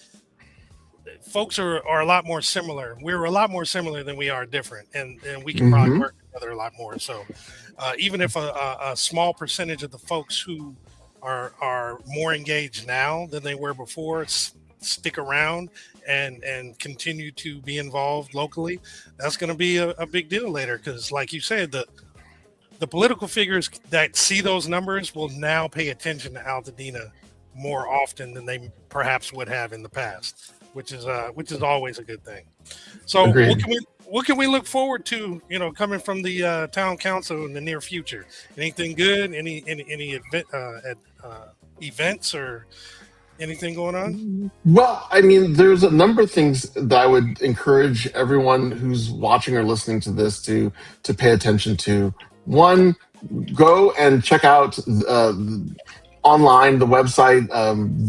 folks are a lot more similar. We're a lot more similar than we are different. And we can probably work together a lot more. So even if a small percentage of the folks who are more engaged now than they were before stick around and continue to be involved locally, that's going to be a big deal later. Because like you said, the political figures that see those numbers will now pay attention to Altadena more often than they perhaps would have in the past, which is always a good thing. So what can we look forward to, coming from the town council in the near future? Anything good? Any events or anything going on? Well, I mean, there's a number of things that I would encourage everyone who's watching or listening to this to pay attention to. One, go and check out online the website,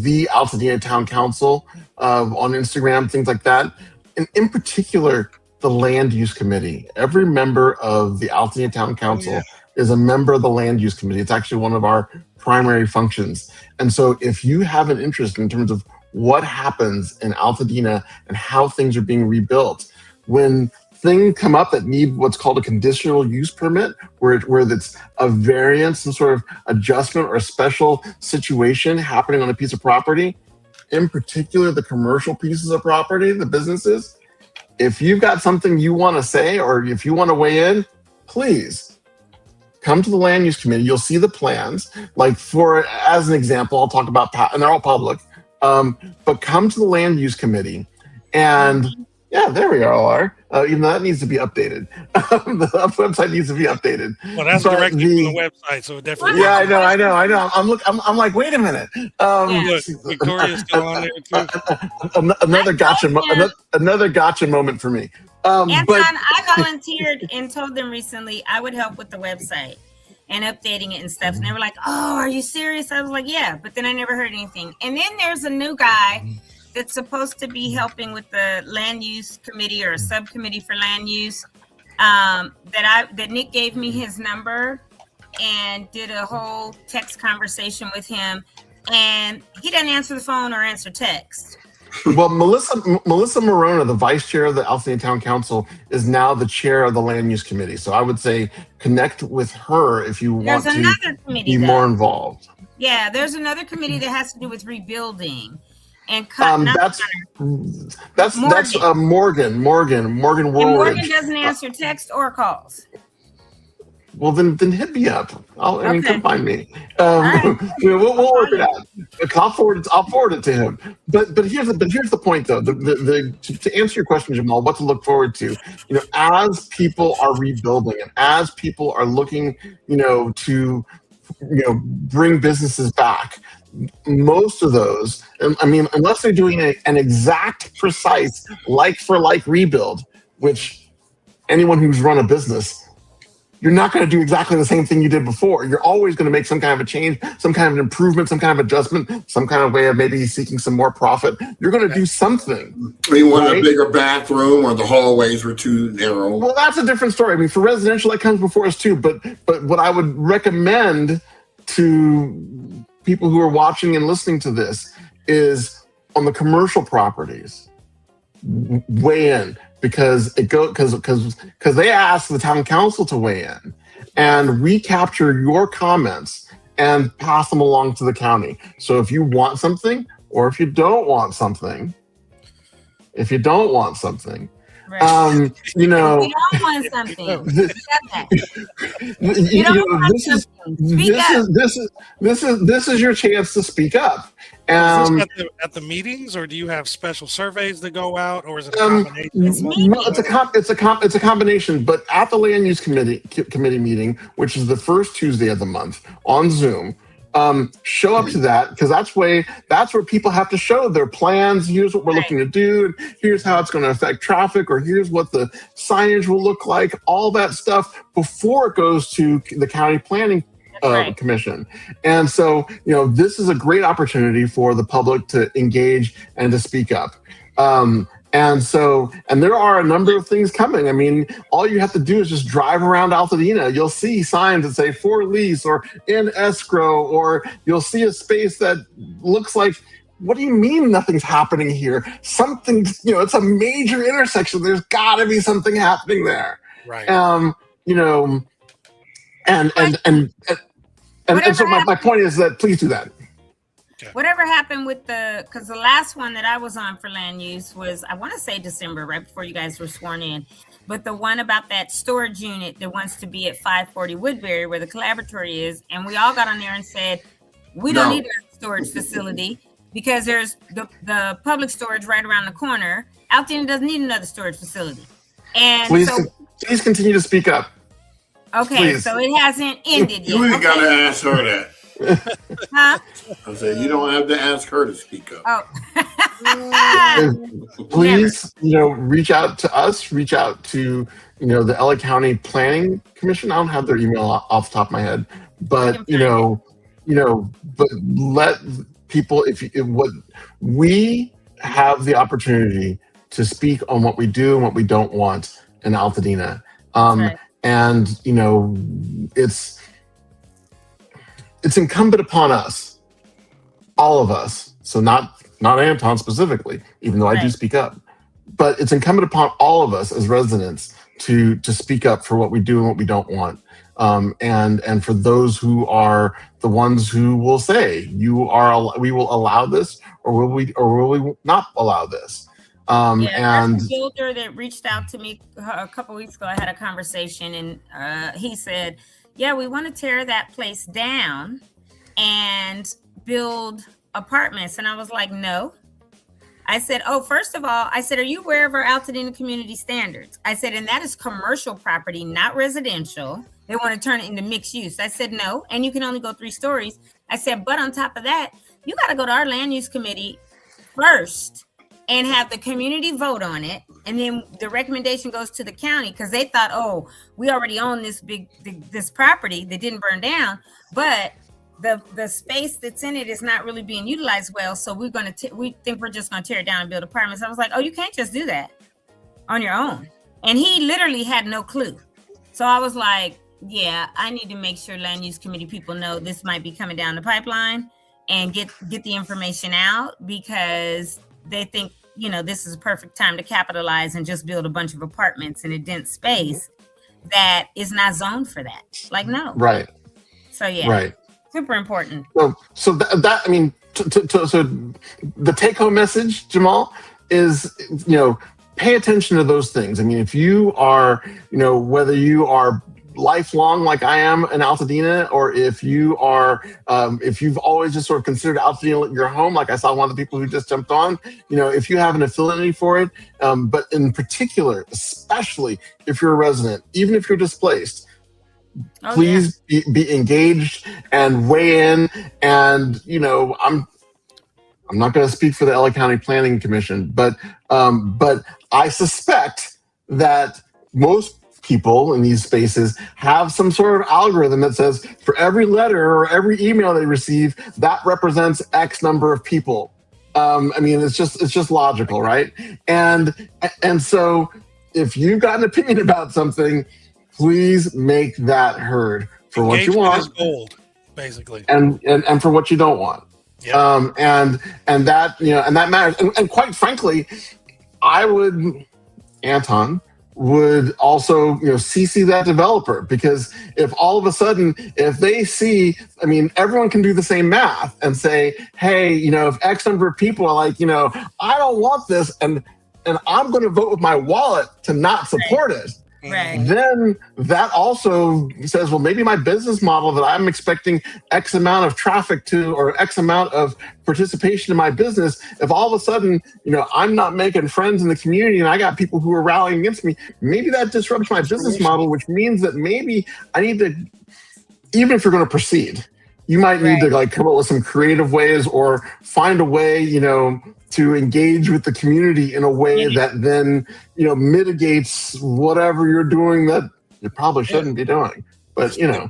the Altadena Town Council, on Instagram, things like that. And in particular, the Land Use Committee. Every member of the Altadena Town Council is a member of the Land Use Committee. It's actually one of our primary functions. And so if you have an interest in terms of what happens in Altadena and how things are being rebuilt, when things come up that need what's called a conditional use permit, where it's a variance, some sort of adjustment or a special situation happening on a piece of property, in particular the commercial pieces of property, the businesses, if you've got something you want to say or if you want to weigh in, please come to the Land Use Committee. You'll see the plans. Like as an example, I'll talk about, and they're all public, but come to the Land Use Committee and yeah, there we all are. Even though that needs to be updated. The website needs to be updated. Well, that's directly from the website, so it definitely. Yeah, I know. I'm like, wait a minute. Look, Victoria's still on there too. Another gotcha moment for me. Anton, I volunteered and told them recently I would help with the website and updating it and stuff. And they were like, "Oh, are you serious?" I was like, "Yeah," but then I never heard anything. And then there's a new guy that's supposed to be helping with the land use committee or a subcommittee for land use. That Nick gave me his number and did a whole text conversation with him, and he doesn't answer the phone or answer text. Well, Melissa Morona, the vice chair of the Altadena Town Council, is now the chair of the Land Use Committee. So I would say connect with her if you want to be more involved. Yeah, there's another committee that has to do with rebuilding. And that's Morgan Warwick. And Morgan doesn't answer text or calls. Well, then hit me up. I mean, come find me. We'll work it out. I'll forward it to him. But here's the point, though. To answer your question, Jamal, what to look forward to. As people are rebuilding and as people are looking, to bring businesses back. Most of those, I mean, unless they're doing an exact, precise, like-for-like rebuild, which anyone who's run a business, you're not going to do exactly the same thing you did before. You're always going to make some kind of a change, some kind of an improvement, some kind of adjustment, some kind of way of maybe seeking some more profit. You're going to do something. You want a bigger bathroom, or the hallways were too narrow? Well, that's a different story. I mean, for residential, that comes before us too. But what I would recommend to people who are watching and listening to this is on the commercial properties, weigh in, because they asked the town council to weigh in, and we capture your comments and pass them along to the county. So if you want something, or if you don't want something, Right. You know, You don't want something. This is your chance to speak up. Is this at the meetings, or do you have special surveys that go out, or is it a combination? It's a combination. But at the land use committee meeting, which is the first Tuesday of the month on Zoom, show up to that, because that's where people have to show their plans. Here's what we're looking to do, and here's how it's going to affect traffic, or here's what the signage will look like. All that stuff before it goes to the county planning commission. And so, this is a great opportunity for the public to engage and to speak up. And there are a number of things coming. I mean, all you have to do is just drive around Altadena. You'll see signs that say for lease or in escrow, or you'll see a space that looks like, what do you mean nothing's happening here? Something, it's a major intersection. There's got to be something happening there. Right. And so my point is that please do that. Whatever happened with because the last one that I was on for land use was, I want to say December, right before you guys were sworn in. But the one about that storage unit that wants to be at 540 Woodbury, where the collaboratory is, and we all got on there and said, we don't need a storage facility because there's the public storage right around the corner. Altadena doesn't need another storage facility. And please continue to speak up. Okay, please. So it hasn't ended yet. You ain't got to ask her that. Huh? I said you don't have to ask her to speak up. Please, reach out to us. Reach out to the LA County Planning Commission. I don't have their email off the top of my head, but but let people. We have the opportunity to speak on what we do and what we don't want in Altadena, and it's incumbent upon us, all of us. So not Anton specifically, even though I do speak up, but it's incumbent upon all of us as residents to speak up for what we do and what we don't want. And for those who are the ones who will say, we will allow this, or will we not allow this? And a builder that reached out to me a couple weeks ago, I had a conversation, and he said, yeah, we want to tear that place down and build apartments. And I was like, no. I said, first of all, are you aware of our Altadena community standards? I said, and that is commercial property, not residential. They want to turn it into mixed use. I said, no, and you can only go 3 stories. I said, but on top of that, you got to go to our land use committee first and have the community vote on it. And then the recommendation goes to the county, because they thought, we already own this property that didn't burn down, but the space that's in it is not really being utilized well. So we think we're just going to tear it down and build apartments. I was like, you can't just do that on your own. And he literally had no clue. So I was like, yeah, I need to make sure land use committee people know this might be coming down the pipeline and get the information out, because they think, this is a perfect time to capitalize and just build a bunch of apartments in a dense space that is not zoned for that. Like, no. Right. So, yeah. Right. Super important. So that I mean, so the take-home message, Jamal, is, pay attention to those things. I mean, if you are, whether you are lifelong like I am in Altadena, or if you are, if you've always just sort of considered Altadena your home, like I saw one of the people who just jumped on, if you have an affinity for it, but in particular, especially if you're a resident, even if you're displaced, please be engaged and weigh in. And I'm not going to speak for the LA County Planning Commission, but I suspect that most people in these spaces have some sort of algorithm that says for every letter or every email they receive, that represents X number of people. I mean, it's just logical, right? And so if you've got an opinion about something, please make that heard for what you want. Is gold, basically, and for what you don't want. Yep. And that and that matters. And quite frankly, Anton would also CC that developer, because if all of a sudden, if they see, I mean, everyone can do the same math and say, hey, if X number of people are like, I don't want this, and and I'm going to vote with my wallet to not support it, Right. then that also says, well, maybe my business model that I'm expecting X amount of traffic to, or X amount of participation in my business, if all of a sudden, I'm not making friends in the community and I got people who are rallying against me, maybe that disrupts my business model, which means that maybe I need to, even if you're going to proceed, you might need to like come up with some creative ways or find a way, to engage with the community in a way that then, mitigates whatever you're doing that you probably shouldn't be doing. But, I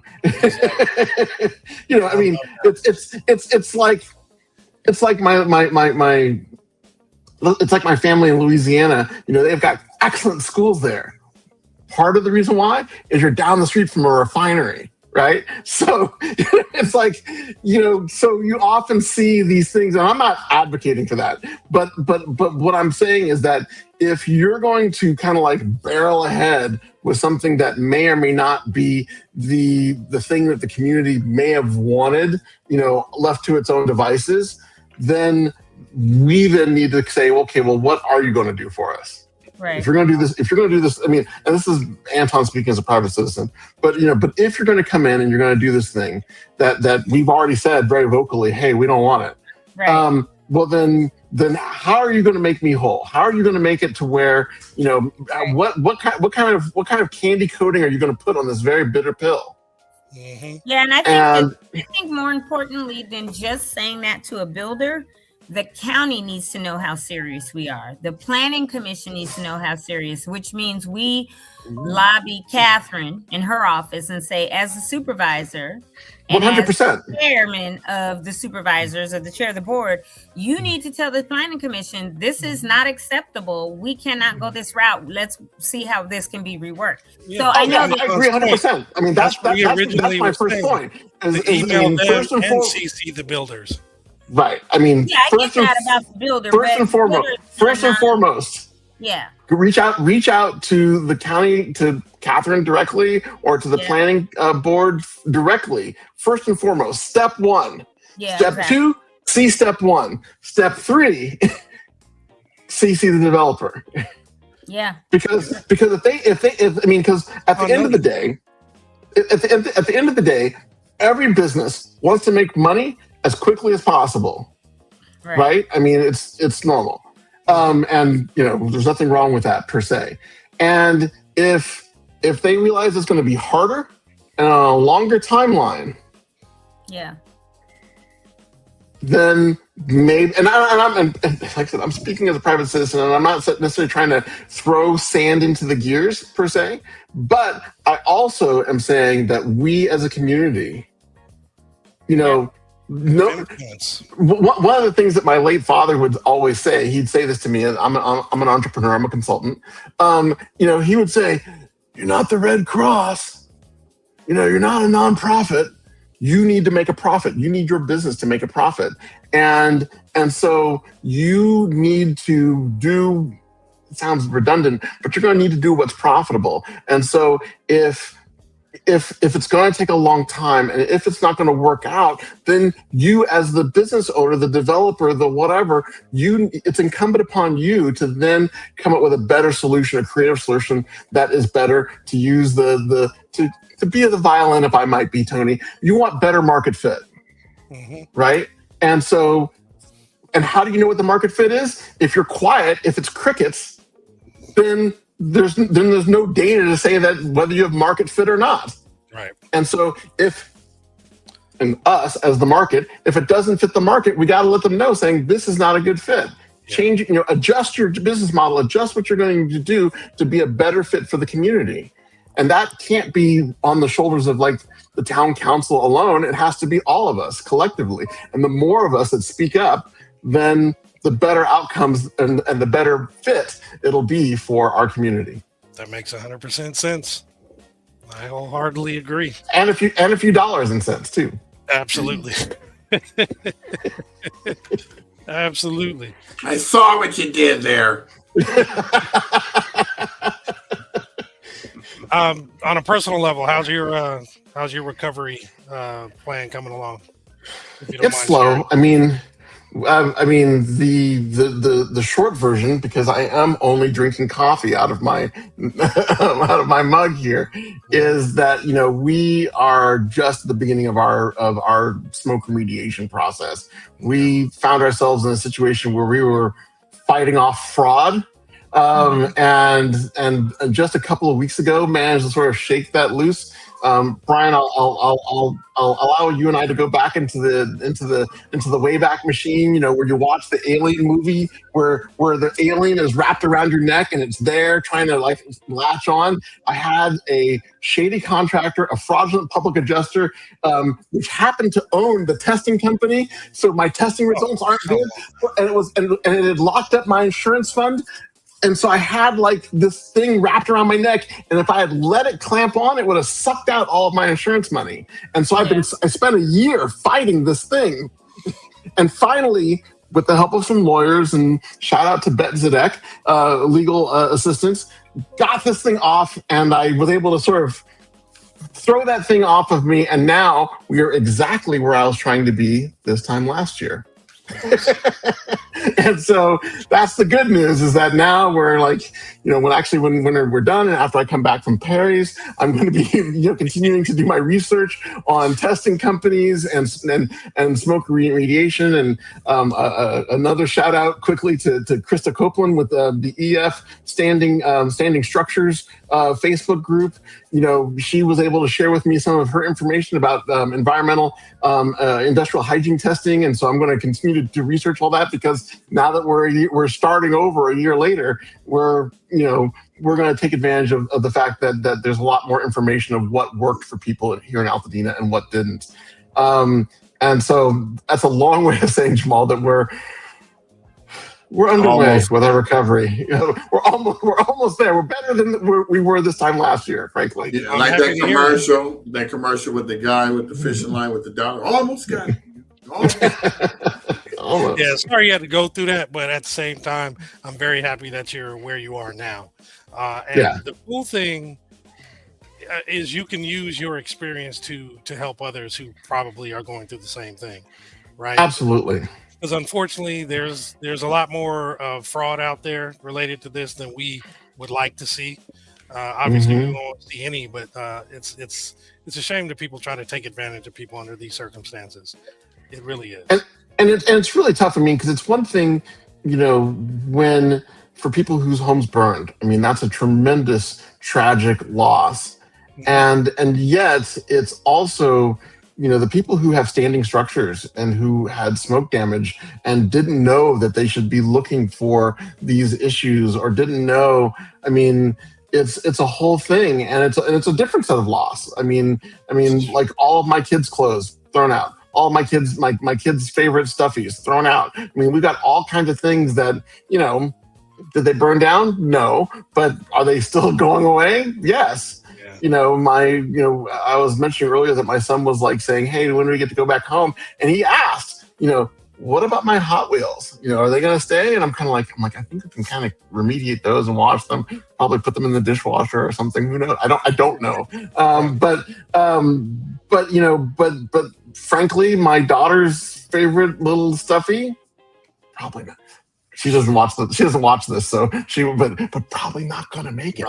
mean, it's like my family in Louisiana. They've got excellent schools there. Part of the reason why is you're down the street from a refinery. Right. So it's like, so you often see these things, and I'm not advocating for that. But what I'm saying is that if you're going to kind of like barrel ahead with something that may or may not be the thing that the community may have wanted, left to its own devices, then we then need to say, okay, well, what are you going to do for us? Right. If you're going to do this, I mean, and this is Anton speaking as a private citizen, but if you're going to come in and you're going to do this thing that we've already said very vocally, hey, we don't want it. Right. Well, then how are you going to make me whole? How are you going to make it to where, what kind of candy coating are you going to put on this very bitter pill? Mm-hmm. Yeah, and I think more importantly than just saying that to a builder, the county needs to know how serious we are. The planning commission needs to know how serious, which means we lobby Katherine in her office and say, as a supervisor, and 100%, as the chairman of the supervisors or the chair of the board, you need to tell the planning commission, this is not acceptable. We cannot go this route. Let's see how this can be reworked. Yeah. So I know I agree 100%. I mean, that's my first point. First and foremost, CC the builders. Right. I mean, yeah, I get that about the builder. First and foremost, yeah. Reach out to the county, to Katherine directly, or to the planning board directly. First and foremost, step one. Yeah. Step two, see step one. Step three, CC the developer. Yeah. Because at the end of the day, every business wants to make money as quickly as possible, right? I mean, it's normal, and there's nothing wrong with that per se. And if they realize it's going to be harder and on a longer timeline, then maybe. And like I said, I'm speaking as a private citizen, and I'm not necessarily trying to throw sand into the gears per se, but I also am saying that we as a community, one of the things that my late father would always say, he'd say this to me, and I'm an entrepreneur, I'm a consultant. He would say, "You're not the Red Cross. You're not a nonprofit. You need to make a profit. You need your business to make a profit, and so you need to do." It sounds redundant, but you're going to need to do what's profitable. And so if it's going to take a long time and if it's not going to work out, then you as the business owner, the developer, the whatever, it's incumbent upon you to then come up with a better solution, a creative solution that is better, to use to be the violin, if I might be, Tony. You want better market fit, right? And so, and how do you know what the market fit is? If you're quiet, if it's crickets, then there's no data to say that whether you have market fit or not. Right. And so and us as the market, if it doesn't fit the market, we got to let them know, saying this is not a good fit. Yeah. Change, adjust your business model, adjust what you're going to do to be a better fit for the community. And that can't be on the shoulders of like the town council alone. It has to be all of us collectively. And the more of us that speak up, then the better outcomes and the better fit it'll be for our community. That makes 100% sense. I wholeheartedly agree. And a few dollars and cents too. Absolutely. Absolutely. I saw what you did there. On a personal level, how's your recovery plan coming along? It's slow. Sharing? I mean, I mean, the short version, because I am only drinking coffee out of my out of my mug here, is that we are just at the beginning of our smoke remediation process. We found ourselves in a situation where we were fighting off fraud. And just a couple of weeks ago, managed to sort of shake that loose. Brian, I'll allow you and I to go back into the Wayback Machine. Where you watch the Alien movie, where the alien is wrapped around your neck and it's there trying to like latch on. I had a shady contractor, a fraudulent public adjuster, which happened to own the testing company. So my testing results aren't good, and it had locked up my insurance fund. And so I had like this thing wrapped around my neck, and if I had let it clamp on, it would have sucked out all of my insurance money. And so I spent a year fighting this thing, and finally, with the help of some lawyers and shout out to Bet Zedek, legal assistants, got this thing off, and I was able to sort of throw that thing off of me. And now we are exactly where I was trying to be this time last year. And so that's the good news, is that now we're like, when we're done, and after I come back from Perry's, I'm going to be continuing to do my research on testing companies and smoke remediation. And another shout out quickly to Krista Copeland with the EF Standing Structures Facebook group. She was able to share with me some of her information about environmental industrial hygiene testing, and so I'm going to continue to research all that, because now that we're starting over a year later, we're going to take advantage of the fact that there's a lot more information of what worked for people here in Altadena and what didn't. And so that's a long way of saying, Jamal, that we're underway with our recovery. We're almost there. We're better than we were this time last year, frankly. Yeah, like that commercial with the guy with the fishing line with the dollar. Almost got it. Almost. Yeah, sorry you had to go through that, but at the same time, I'm very happy that you're where you are now. The cool thing is you can use your experience to help others who probably are going through the same thing, right? Absolutely. Because unfortunately, there's a lot more fraud out there related to this than we would like to see. Obviously, we won't see any, but it's a shame that people try to take advantage of people under these circumstances. It really is. And it's really tough. I mean, because it's one thing, when for people whose homes burned, I mean, that's a tremendous, tragic loss. And yet it's also, the people who have standing structures and who had smoke damage and didn't know that they should be looking for these issues, or didn't know, I mean, it's a whole thing, and it's a different set of loss. I mean, like all of my kids' clothes thrown out. All my kids' my kids' favorite stuffies thrown out. I mean, we've got all kinds of things that, did they burn down? No. But are they still going away? Yes. Yeah. I was mentioning earlier that my son was like saying, hey, when do we get to go back home? And he asked, what about my Hot Wheels? Are they going to stay? And I'm like, I think we can kind of remediate those and wash them, probably put them in the dishwasher or something. Who knows? I don't know. But frankly, my daughter's favorite little stuffy, probably not. She doesn't watch this, so but probably not going to make it.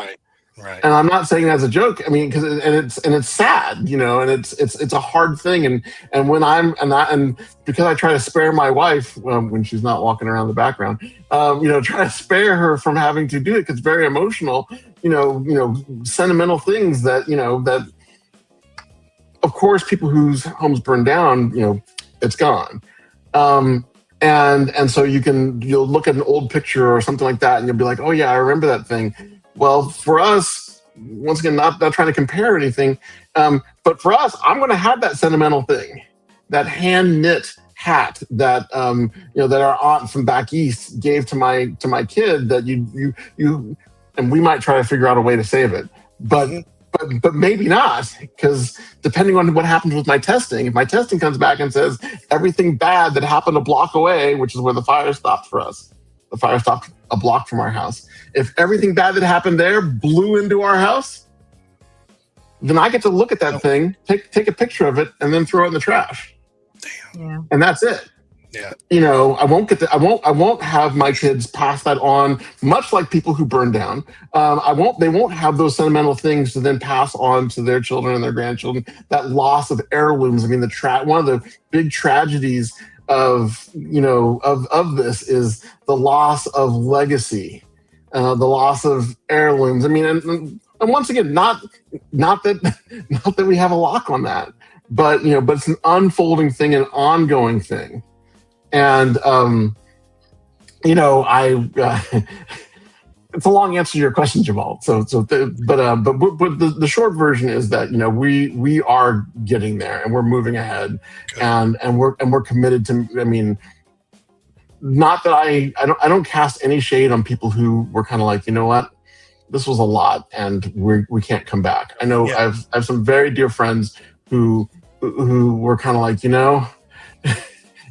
Right. And I'm not saying that as a joke. I mean, because it's sad, and it's a hard thing. And when and because I try to spare my wife when she's not walking around the background, try to spare her from having to do it, because it's very emotional, sentimental things that of course, people whose homes burn down, it's gone. And so you'll look at an old picture or something like that, and you'll be like, oh yeah, I remember that thing. Well, for us, once again, not trying to compare anything, but for us, I'm going to have that sentimental thing, that hand knit hat that that our aunt from back east gave to my kid, that you and we might try to figure out a way to save it, but maybe not, because depending on what happens with my testing, if my testing comes back and says everything bad that happened a block away, which is where the fire stopped for us, the fire stopped a block from our house. If everything bad that happened there blew into our house, then I get to look at that thing, take a picture of it, and then throw it in the trash. Damn. And that's it. Yeah. I won't have my kids pass that on, much like people who burn down. They won't have those sentimental things to then pass on to their children and their grandchildren. That loss of heirlooms. I mean, one of the big tragedies of this is the loss of legacy, the loss of heirlooms. I mean, and once again, not that we have a lock on that, but it's an unfolding thing, an ongoing thing. And, it's a long answer to your question, Jamal. But the short version is that, we are getting there and we're moving ahead, and we're committed to, I mean, not that I don't cast any shade on people who were kind of like, you know what, this was a lot and we can't come back. I know I have some very dear friends who were kind of like,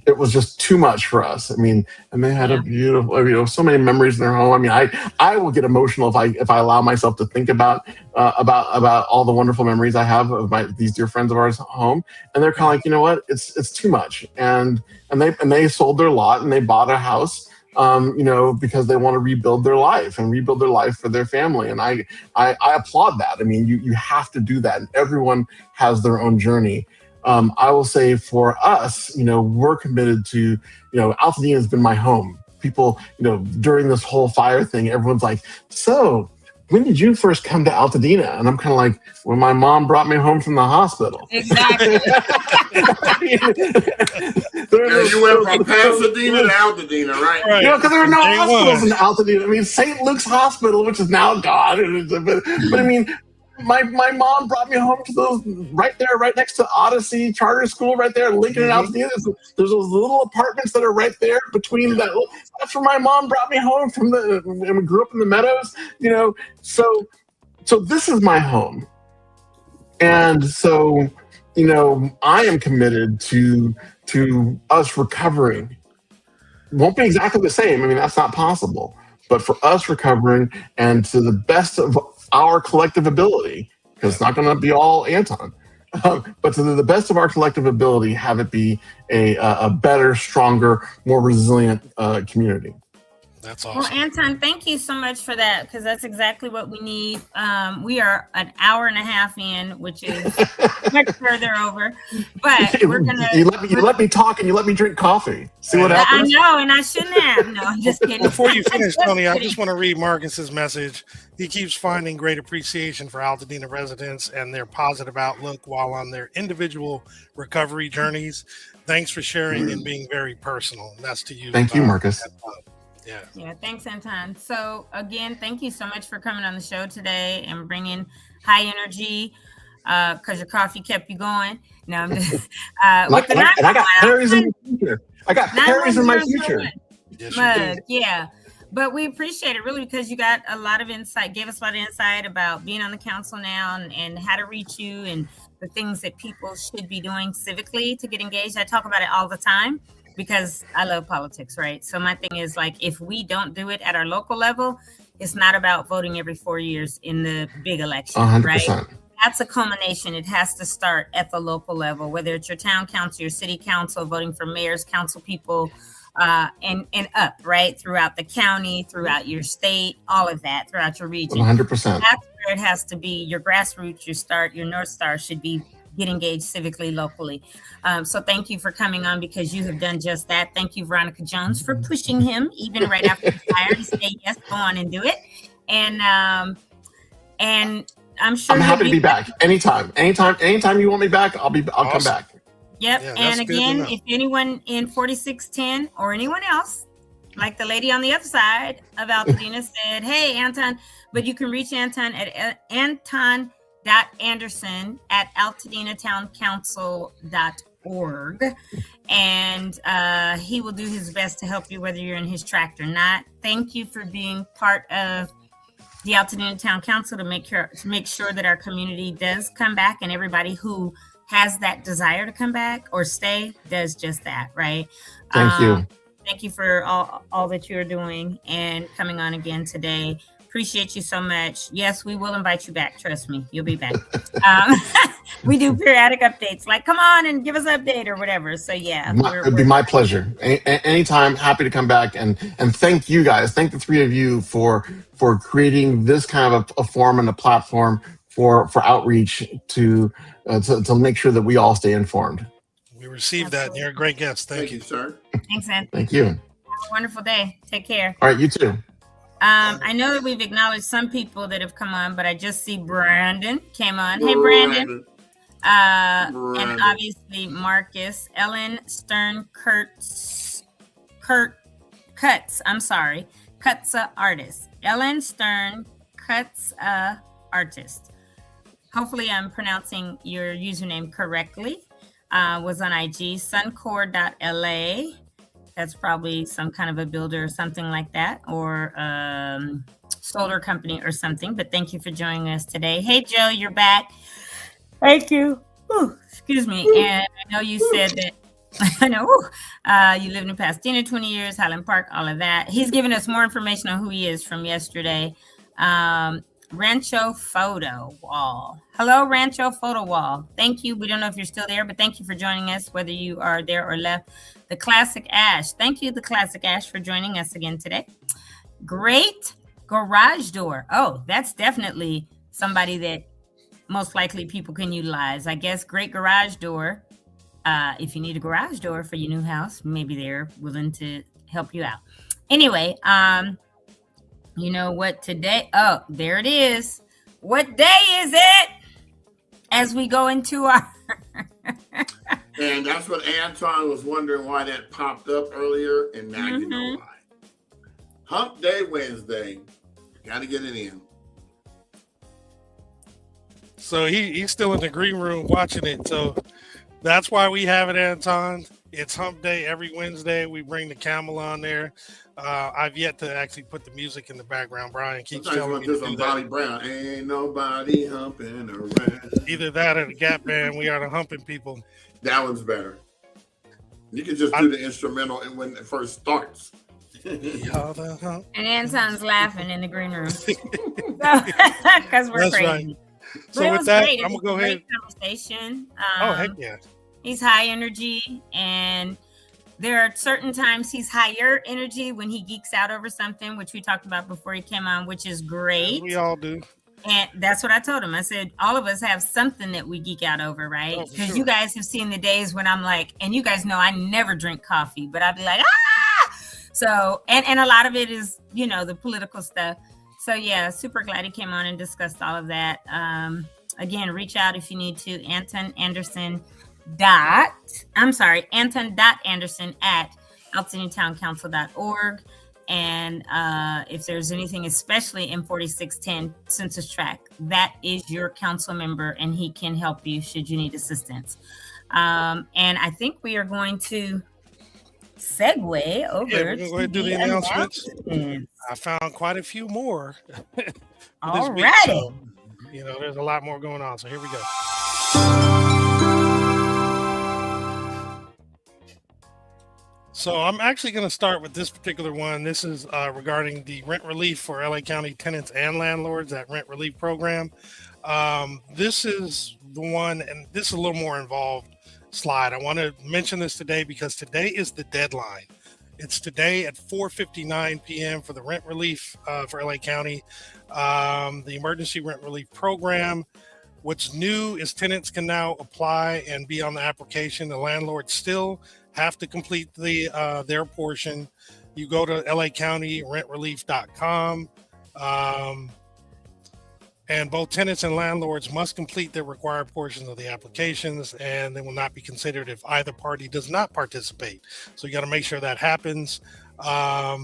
it was just too much for us. I mean, and they had a beautiful, so many memories in their home. I mean, I will get emotional if I allow myself to think about all the wonderful memories I have of these dear friends of ours at home. And they're kind of like, you know what, it's too much. And they sold their lot and they bought a house, because they want to rebuild their life for their family. And I applaud that. I mean, you have to do that. And everyone has their own journey. I will say for us, we're committed to, Altadena has been my home. People, during this whole fire thing, everyone's like, so when did you first come to Altadena? And I'm kind of like, when my mom brought me home from the hospital. Exactly. You went from Pasadena to Altadena, right? Because there are no hospitals in Altadena. I mean, St. Luke's Hospital, which is now gone. But I mean, my mom brought me home to those right next to Odyssey Charter School, right there in Lincoln and Altadena. There's those little apartments that are right there between that. That's where my mom brought me home from and we grew up in the meadows, So this is my home, and so I am committed to us recovering. Won't be exactly the same. I mean, that's not possible. But for us recovering and to the best of our collective ability, because it's not going to be all Anton, but to the best of our collective ability, have it be a better, stronger, more resilient community. That's awesome. Well, Anton, thank you so much for that, because that's exactly what we need. We are an hour and a half in, which is much further over. But we're gonna. You let me talk and you let me drink coffee. See what happens? I know, and I shouldn't have. No, I'm just kidding. Before you finish, Toni, I just want to read Marcus's message. He keeps finding great appreciation for Altadena residents and their positive outlook while on their individual recovery journeys. Thanks for sharing and being very personal. And that's to you. Thank you, Marcus. Yeah, thanks, Anton. So again, thank you so much for coming on the show today and bringing high energy, because your coffee kept you going. No, I'm just I got Perry's in my future. I got Perry's in my future. Yeah. But we appreciate it really, because you got a lot of insight, gave us a lot of insight about being on the council now and how to reach you and the things that people should be doing civically to get engaged. I talk about it all the time, because I love politics, right? So my thing is, like, if we don't do it at our local level, it's not about voting every 4 years in the big election, 100%. Right? That's a culmination. It has to start at the local level, whether it's your town council, your city council, voting for mayors, council people, and up, right? Throughout the county, throughout your state, all of that, throughout your region. 100%. That's where it has to be. Your grassroots, your North Star should be get engaged civically locally. So thank you for coming on, because you have done just that. Thank you, Veronica Jones, for pushing him even right after the fire to say, yes, go on and do it. And I'm sure I'm happy to be back anytime you want me back. I'll come back. Yep. Yeah, and again, if anyone in 4610 or anyone else, like the lady on the other side of Altadena said, hey, Anton, but you can reach Anton at anton.anderson@altadenatowncouncil.org. And he will do his best to help you, whether you're in his tract or not. Thank you for being part of the Altadena Town Council to make sure that our community does come back, and everybody who has that desire to come back or stay does just that, right? Thank you. Thank you for all that you're doing and coming on again today. Appreciate you so much. Yes, we will invite you back. Trust me, you'll be back. We do periodic updates, like come on and give us an update or whatever. So yeah, It'd be my pleasure. Anytime, happy to come back and thank you guys. Thank the three of you for creating this kind of a forum and a platform for outreach to make sure that we all stay informed. We received that. And you're a great guest. Thank you, sir. Thanks, Ed. Thank you. Have a wonderful day. Take care. All right, you too. I know that we've acknowledged some people that have come on, but I just see Brandon came on. Hey, Brandon. And obviously Marcus, Ellen Stern, Cuts, artist. Ellen Stern, Cuts, artist. Hopefully I'm pronouncing your username correctly. Was on IG, suncore.la. That's probably some kind of a builder or something like that, or solar company or something. But thank you for joining us today. Hey, Joe, you're back. Thank you. Ooh, excuse me. And I know you said that, I know, you lived in Pasadena 20 years, Highland Park, all of that. He's giving us more information on who he is from yesterday. Rancho Photo Wall. Hello, Rancho Photo Wall. Thank you. We don't know if you're still there, but thank you for joining us, whether you are there or left. The Classic Ash. Thank you, The Classic Ash, for joining us again today. Great Garage Door. Oh, that's definitely somebody that most likely people can utilize. I guess Great Garage Door. If you need a garage door for your new house, maybe they're willing to help you out. Anyway, you know what today? Oh, there it is. What day is it? As we go into our... And that's what Anton was wondering why that popped up earlier. And now you know why. Hump Day Wednesday. Got to get it in. So he's still in the green room watching it. So that's why we have it, Anton. It's Hump Day every Wednesday. We bring the camel on there. I've yet to actually put the music in the background. Brian keeps telling me to do that. Bobby Brown. Ain't nobody humping around. Either that or the Gap Band. We are the humping people. That one's better. You can just do the instrumental and when it first starts. And Anton's laughing in the green room. Because we're That's crazy. Right. So with that, I'm going to go ahead. Conversation. Heck yeah. He's high energy, and there are certain times he's higher energy when he geeks out over something, which we talked about before he came on, which is great. We all do. And that's what I told him. I said, all of us have something that we geek out over, right? Because you guys have seen the days when I'm like, and you guys know I never drink coffee, but I'd be like, ah! So, and a lot of it is, you know, the political stuff. So yeah, super glad he came on and discussed all of that. Again, reach out if you need to. Anton.Anderson at altadena.council.org. And if there's anything, especially in 4610 Census Tract, that is your council member, and he can help you should you need assistance. And I think we are going to segue over. Yeah, we're going to go ahead and do the announcements. I found quite a few more. All week, right. so, you know, there's a lot more going on. So here we go. So I'm actually going to start with this particular one. This is regarding the rent relief for LA County tenants and landlords, that rent relief program. This is the one, and this is a little more involved slide. I want to mention this today because today is the deadline. It's today at 4:59 p.m. for the rent relief for LA County, the emergency rent relief program. What's new is tenants can now apply and be on the application. The landlords still have to complete their portion. You go to lacountyrentrelief.com, and both tenants and landlords must complete their required portions of the applications, and they will not be considered if either party does not participate. So you got to make sure that happens. All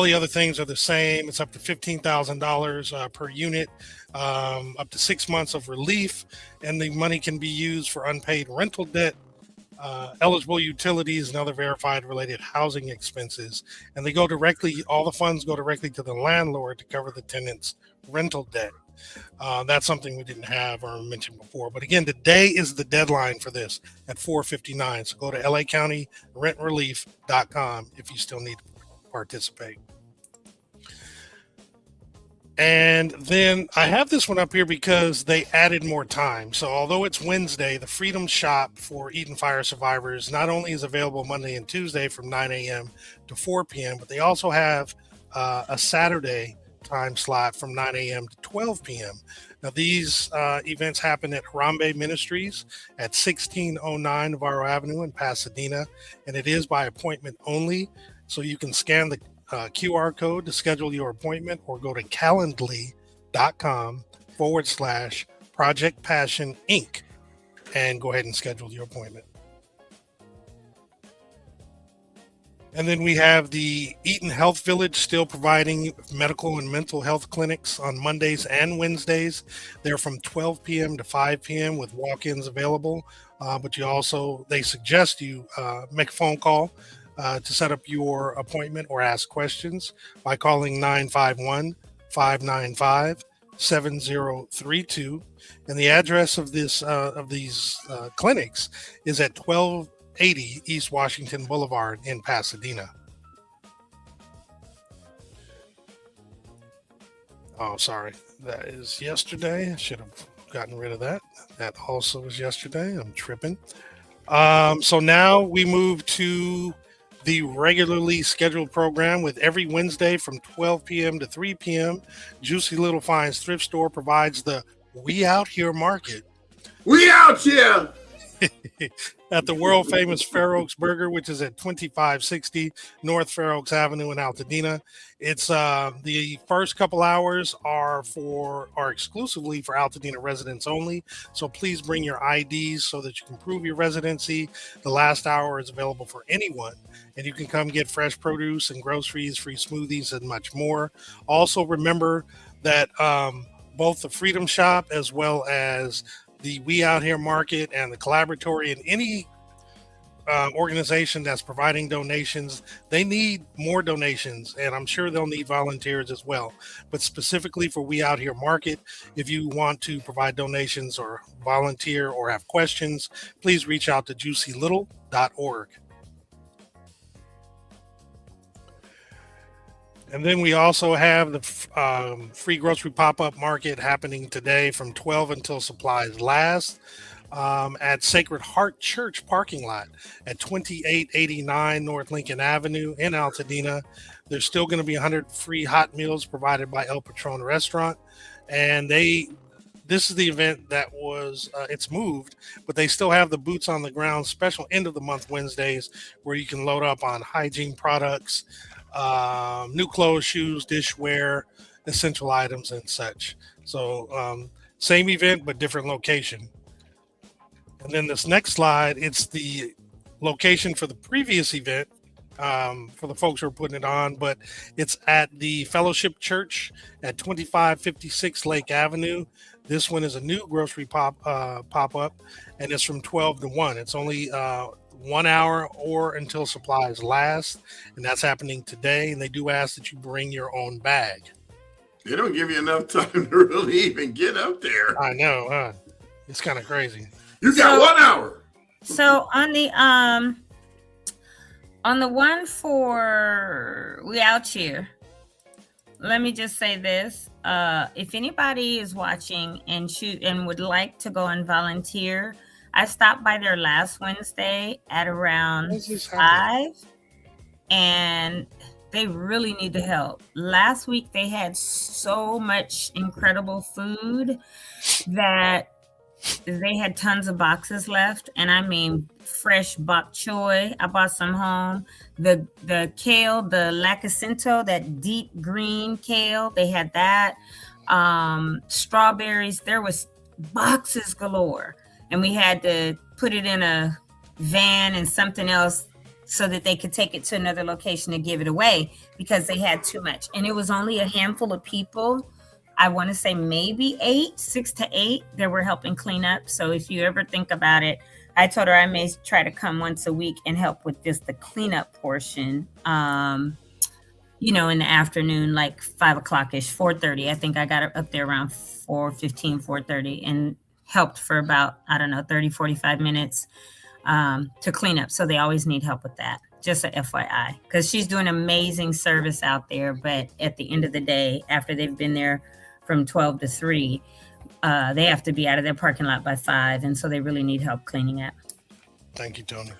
the other things are the same. It's up to $15,000 per unit, up to 6 months of relief, and the money can be used for unpaid rental debt, eligible utilities, and other verified related housing expenses. And they go directly, all the funds go directly to the landlord to cover the tenant's rental debt. That's something we didn't have or mentioned before. But again, today is the deadline for this at 4:59. So go to lacountyrentrelief.com if you still need to participate. And then I have this one up here because they added more time. So although it's Wednesday, the Freedom Shop for Eaton Fire survivors not only is available Monday and Tuesday from 9 a.m. to 4 p.m., but they also have a Saturday time slot from 9 a.m. to 12 p.m. Now, these events happen at Harambe Ministries at 1609 Navarro Avenue in Pasadena, and it is by appointment only. So you can scan the QR code to schedule your appointment or go to calendly.com/Project Passion Inc. and go ahead and schedule your appointment. And then we have the Eaton Health Village still providing medical and mental health clinics on Mondays and Wednesdays. They're from 12 p.m. to 5 p.m. with walk-ins available. But they suggest you make a phone call to set up your appointment or ask questions by calling 951-595-7032. And the address of these clinics is at 1280 East Washington Boulevard in Pasadena. Oh, sorry. That is yesterday. I should have gotten rid of that. That also was yesterday. I'm tripping. So now we move to the regularly scheduled program with every Wednesday from 12 p.m. to 3 p.m. Juicy Little Finds Thrift Store provides the We Out Here Market. We out here! At the world famous Fair Oaks Burger, which is at 2560 North Fair Oaks Avenue in Altadena. It's the first couple hours are exclusively for Altadena residents only. So please bring your IDs so that you can prove your residency. The last hour is available for anyone, and you can come get fresh produce and groceries, free smoothies, and much more. Also remember that both the Freedom Shop as well as the We Out Here Market and the Collaboratory and any organization that's providing donations, they need more donations, and I'm sure they'll need volunteers as well. But specifically for We Out Here Market, if you want to provide donations or volunteer or have questions, please reach out to juicylittle.org. And then we also have the free grocery pop-up market happening today from 12 until supplies last at Sacred Heart Church parking lot at 2889 North Lincoln Avenue in Altadena. There's still going to be 100 free hot meals provided by El Patron Restaurant. And this is the event that was, it's moved, but they still have the Boots on the Ground special end of the month Wednesdays where you can load up on hygiene products, new clothes, shoes, dishware, essential items, and such. So same event, but different location. And then this next slide, it's the location for the previous event for the folks who are putting it on, but it's at the Fellowship Church at 2556 Lake Avenue. This one is a new grocery pop-up, and it's from 12 to 1. It's only 1 hour or until supplies last, and that's happening today. And they do ask that you bring your own bag. They don't give you enough time to really even get up there. I know, huh? It's kind of crazy. You got 1 hour. So on the one for We Out Here, let me just say this. If anybody is watching and would like to go and volunteer, I stopped by there last Wednesday at around 5, and they really need the help. Last week, they had so much incredible food that they had tons of boxes left. And I mean, fresh bok choy. I bought some home. The kale, the lacacento, that deep green kale, they had that. Strawberries, there was boxes galore. And we had to put it in a van and something else so that they could take it to another location to give it away because they had too much. And it was only a handful of people. I want to say maybe 6 to 8 that were helping clean up. So if you ever think about it, I told her I may try to come once a week and help with just the cleanup portion, in the afternoon, like 5 o'clock-ish, 4:30. I think I got up there around 4:15, 4:30 and helped for about, 30, 45 minutes to clean up. So they always need help with that. Just a FYI, because she's doing amazing service out there. But at the end of the day, after they've been there from 12 to 3, they have to be out of their parking lot by 5. And so they really need help cleaning it. Thank you, Toni.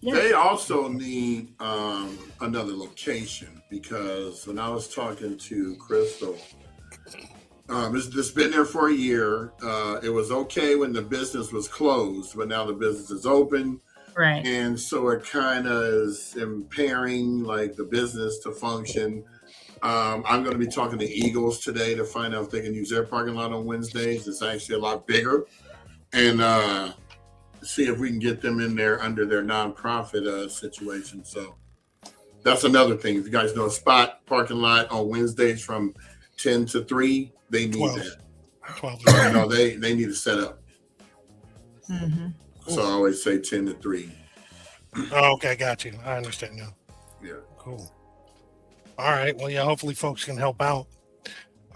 Yeah. They also need another location, because when I was talking to Crystal, it's been there for a year. It was okay when the business was closed, but now the business is open. Right. And so it kind of is impairing like the business to function. I'm going to be talking to Eagles today to find out if they can use their parking lot on Wednesdays. It's actually a lot bigger. And see if we can get them in there under their nonprofit situation. So that's another thing. If you guys know a spot, parking lot on Wednesdays from 10 to 3, they need 12. that. 12. No, they need to set up. Mm-hmm. So I always say 10 to 3. Oh, okay, got you. I understand now. Yeah. Cool. All right. Well, yeah, hopefully folks can help out.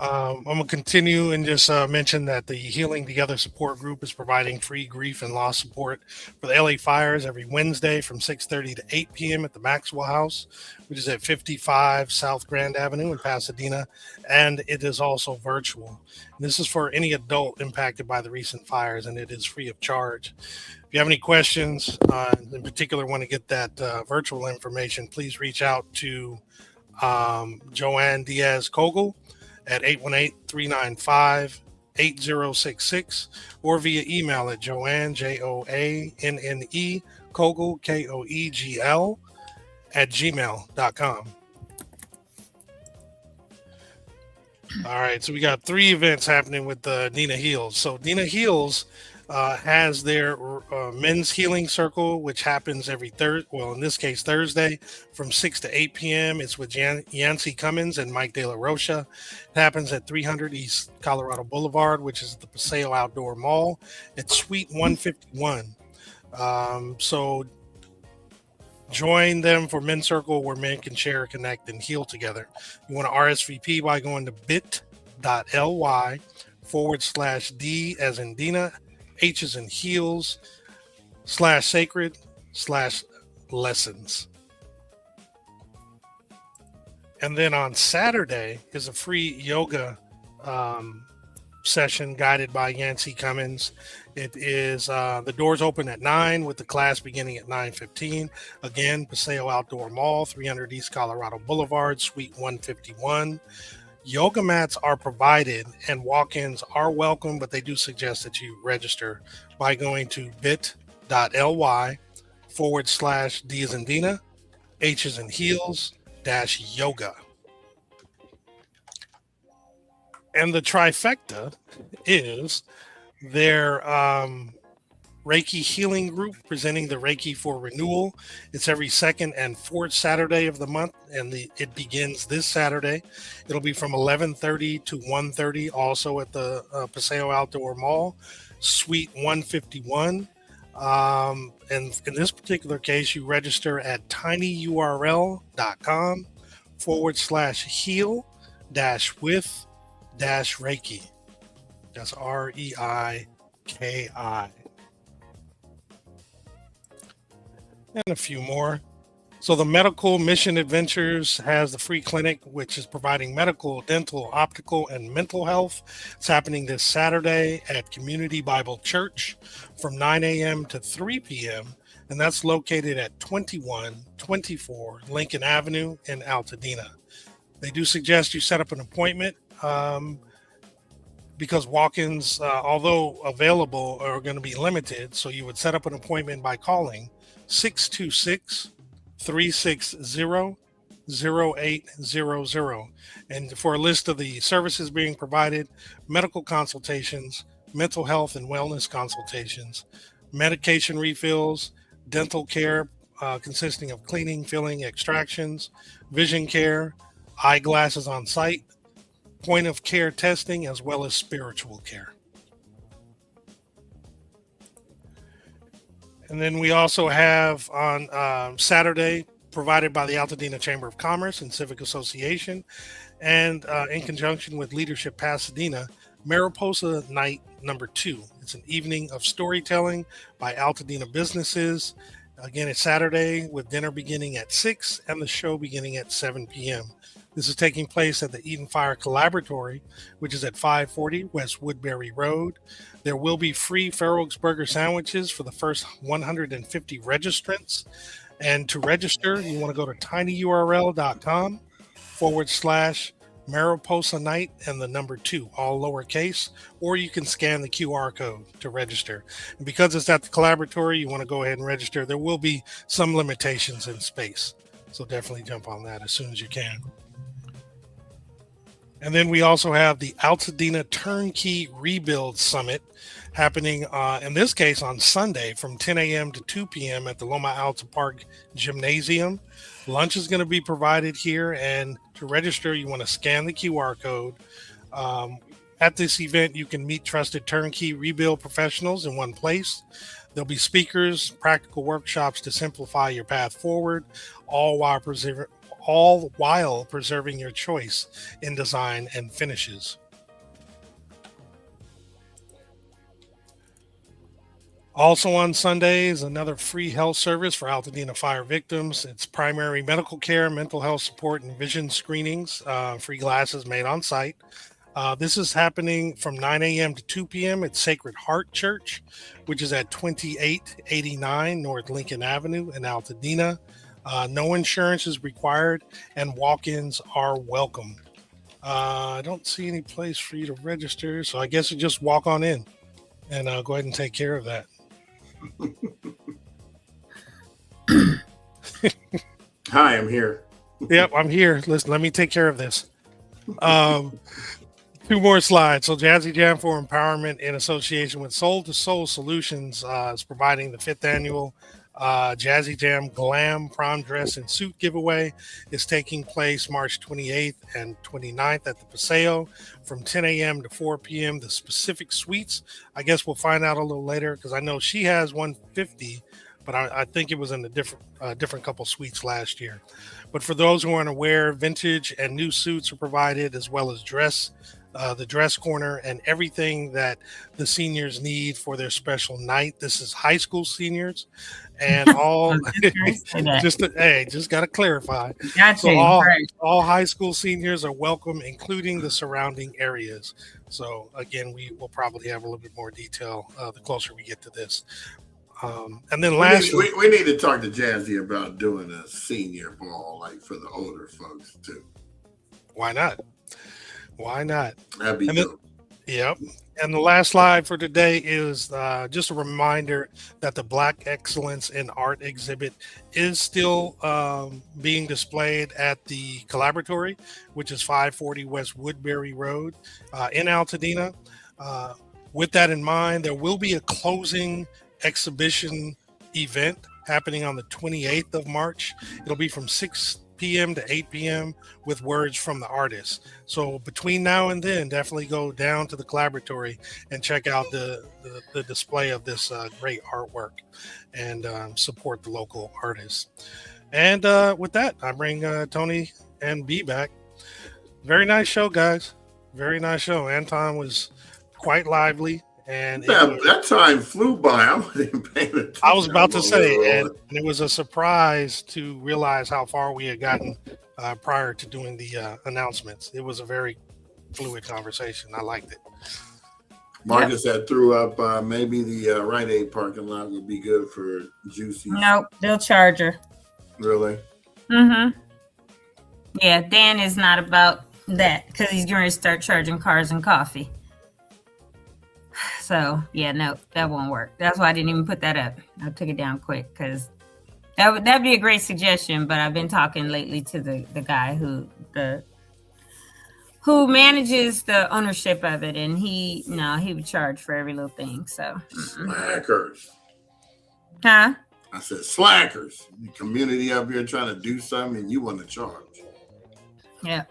I'm going to continue and just mention that the Healing Together support group is providing free grief and loss support for the LA fires every Wednesday from 6:30 to 8 p.m. at the Maxwell House, which is at 55 South Grand Avenue in Pasadena. And it is also virtual. And this is for any adult impacted by the recent fires, and it is free of charge. If you have any questions, in particular want to get that virtual information, please reach out to Joanne Diaz-Kogel at 818-395-8066 or via email at Joanne, Joanne, Kogel, Koegl at gmail.com. All right, so we got 3 events happening with Nina Heals. So Nina Heals has their men's healing circle, which happens every in this case Thursday from 6 to 8 p.m. It's with Yancy Cummins and Mike De La Rocha. It happens at 300 East Colorado Boulevard, which is the Paseo Outdoor Mall. It's Suite 151. So join them for Men's Circle, where men can share, connect, and heal together. You want to RSVP by going to bit.ly/D as in Dina, H as in heels, /sacred/lessons. And then on Saturday is a free yoga session guided by Yancy Cummins. It is the doors open at 9 with the class beginning at 9:15. Again, Paseo Outdoor Mall, 300 East Colorado Boulevard, Suite 151. Yoga mats are provided and walk-ins are welcome, but they do suggest that you register by going to bit.ly/D as in Dina, H as in heels -yoga. And the trifecta is their Reiki healing group presenting the Reiki for renewal. It's every second and fourth Saturday of the month, and it begins this Saturday. It'll be from 11:30 to 1:30, also at the Paseo Outdoor Mall, Suite 151. And in this particular case, you register at tinyurl.com/heal-with-Reiki. That's REIKI. And a few more. So the Medical Mission Adventures has the free clinic, which is providing medical, dental, optical, and mental health. It's happening this Saturday at Community Bible Church from 9 a.m. to 3 p.m. And that's located at 2124 Lincoln Avenue in Altadena. They do suggest you set up an appointment because walk-ins, although available, are going to be limited. So you would set up an appointment by calling 626-360-0800. And for a list of the services being provided, medical consultations, mental health and wellness consultations, medication refills, dental care consisting of cleaning, filling, extractions, vision care, eyeglasses on site, point of care testing, as well as spiritual care. And then we also have on Saturday, provided by the Altadena Chamber of Commerce and Civic Association, and in conjunction with Leadership Pasadena, Mariposa Night number 2. It's an evening of storytelling by Altadena businesses. Again, it's Saturday with dinner beginning at 6 and the show beginning at 7 p.m. This is taking place at the Eden Fire Collaboratory, which is at 540 West Woodbury Road. There will be free Fair Oaks Burger sandwiches for the first 150 registrants. And to register, you want to go to tinyurl.com/Mariposa Night and the number 2, all lowercase, or you can scan the QR code to register. And because it's at the Collaboratory, you want to go ahead and register. There will be some limitations in space, so definitely jump on that as soon as you can. And then we also have the Altadena Turnkey Rebuild Summit happening, in this case, on Sunday from 10 a.m. to 2 p.m. at the Loma Alta Park Gymnasium. Lunch is going to be provided here, and to register, you want to scan the QR code. At this event, you can meet trusted turnkey rebuild professionals in one place. There'll be speakers, practical workshops to simplify your path forward, all while preserving your choice in design and finishes. Also on Sundays, another free health service for Altadena fire victims. It's primary medical care, mental health support, and vision screenings. Free glasses made on site. This is happening from 9 a.m. to 2 p.m. at Sacred Heart Church, which is at 2889 North Lincoln Avenue in Altadena. No insurance is required, and walk-ins are welcome. I don't see any place for you to register, so I guess you just walk on in and go ahead and take care of that. Hi, I'm here. Yep, I'm here. Listen, let me take care of this. 2 more slides. So Jazzy Jam for Empowerment in association with Soul to Soul Solutions is providing the 5th annual Jazzy Jam Glam Prom Dress and Suit giveaway. Is taking place March 28th and 29th at the Paseo from 10 a.m. to 4 p.m. The specific suites, I guess we'll find out a little later, because I know she has 150, but I think it was in a different couple suites last year. But for those who aren't aware, vintage and new suits are provided, as well as the dress corner and everything that the seniors need for their special night. This is high school seniors and all just got to clarify. So all high school seniors are welcome, including the surrounding areas. So again, we will probably have a little bit more detail the closer we get to this. And then lastly, we need to talk to Jazzy about doing a senior ball, like for the older folks too. Why not? That'd be good. Yep. And the last slide for today is just a reminder that the Black Excellence in Art exhibit is still being displayed at the Collaboratory, which is 540 West Woodbury Road in Altadena. With that in mind, there will be a closing exhibition event happening on the 28th of March. It'll be from 6 p.m. to 8 p.m. with words from the artist. So between now and then, definitely go down to the Collaboratory and check out the display of this great artwork and support the local artists. And with that, I bring Toni and B back. Very nice show, guys. Very nice show. Anton was quite lively. And that time flew by. I wasn't even paying attention. I was about to say, and it was a surprise to realize how far we had gotten prior to doing the announcements. It was a very fluid conversation. I liked it. Marcus had threw up maybe the Rite Aid parking lot would be good for Juicy. Nope, they'll charge her. Really? Mm-hmm. Yeah, Dan is not about that because he's going to start charging cars and coffee. So, yeah, no, that won't work. That's why I didn't even put that up. I took it down quick because that'd be a great suggestion. But I've been talking lately to the guy who manages the ownership of it, and he would charge for every little thing. So, slackers. Huh? I said slackers. The community up here trying to do something, and you want to charge. Yeah.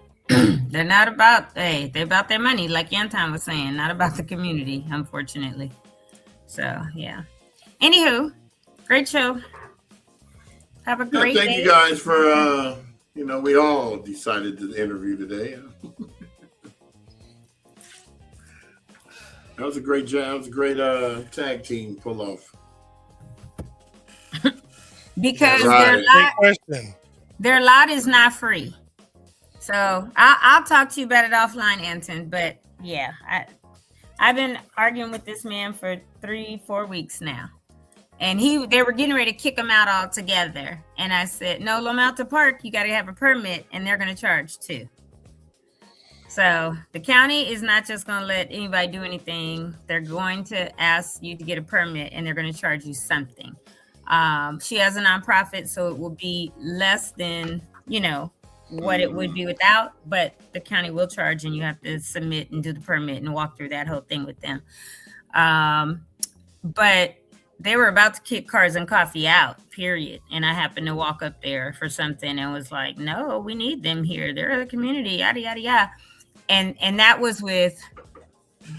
They're not about, they're about their money, like Anton was saying, not about the community, unfortunately. So, yeah. Anywho, great show. Have a great day. Thank you guys for, we all decided to interview today. That was a great job. That was a great tag team pull off. because Right. Great question. their lot is not free. So I'll talk to you about it offline, Anton. But yeah, I've been arguing with this man for 3-4 weeks now. And they were getting ready to kick him out altogether. And I said, no, Lomalta Park, you got to have a permit, and they're going to charge too. So the county is not just going to let anybody do anything. They're going to ask you to get a permit, and they're going to charge you something. She has a nonprofit, so it will be less than, what it would be without, but the county will charge, and you have to submit and do the permit and walk through that whole thing with them. But they were about to kick Cars and Coffee out, period. And I happened to walk up there for something and was like, no, we need them here. They're the community, yada, yada, yada. And that was with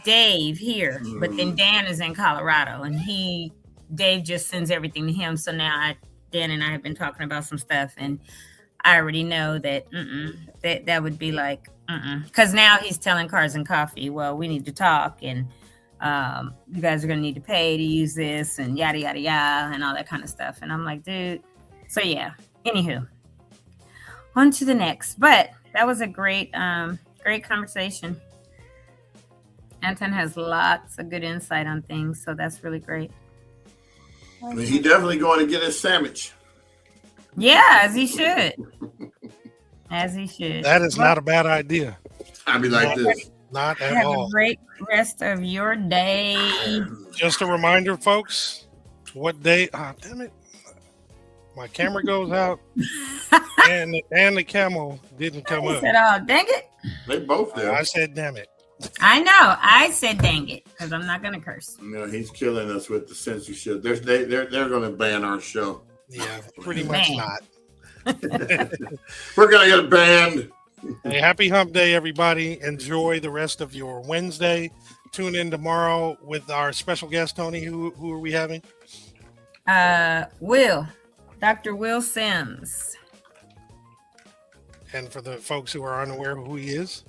Dave here. But then Dan is in Colorado, and Dave just sends everything to him. So now Dan and I have been talking about some stuff, and I already know that that would be like, because now he's telling Cars and Coffee, well, we need to talk, and you guys are going to need to pay to use this, and yada, yada, yada, and all that kind of stuff. And I'm like, dude. So yeah, anywho, on to the next. But that was a great conversation. Anton has lots of good insight on things, so that's really great. He definitely going to get his sandwich. Yeah, as he should. As he should. That is not a bad idea. I'll be like this. Not at Have all. a great rest of your day. Just a reminder, folks, what day? Oh, damn it. My camera goes out and the camel didn't come I up. said, oh, dang it. They both do. I said, damn it. I know. I said, dang it, because I'm not going to curse. He's killing us with the censorship. They're going to ban our show. Yeah, pretty much not. We're going to get banned. Hey, happy hump day, everybody. Enjoy the rest of your Wednesday. Tune in tomorrow with our special guest, Toni. Who are we having? Dr. Will Sims. And for the folks who are unaware of who he is,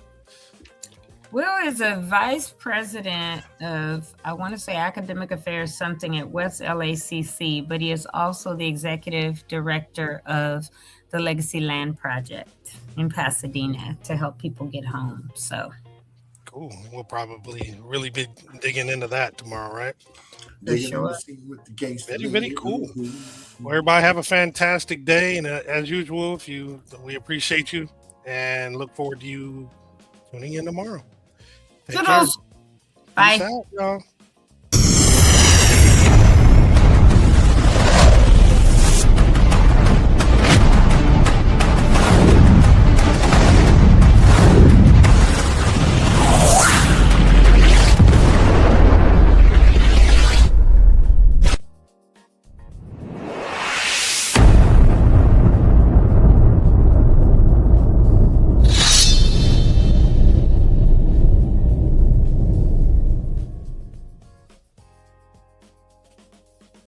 Will is a vice president of, I want to say, academic affairs, something at West LACC, but he is also the executive director of the Legacy Land Project in Pasadena to help people get home. So cool. We'll probably really be digging into that tomorrow, right? sure. Very, very cool. Well, everybody have a fantastic day, and as usual, we appreciate you and look forward to you tuning in tomorrow. Take care. Bye. Peace out, y'all.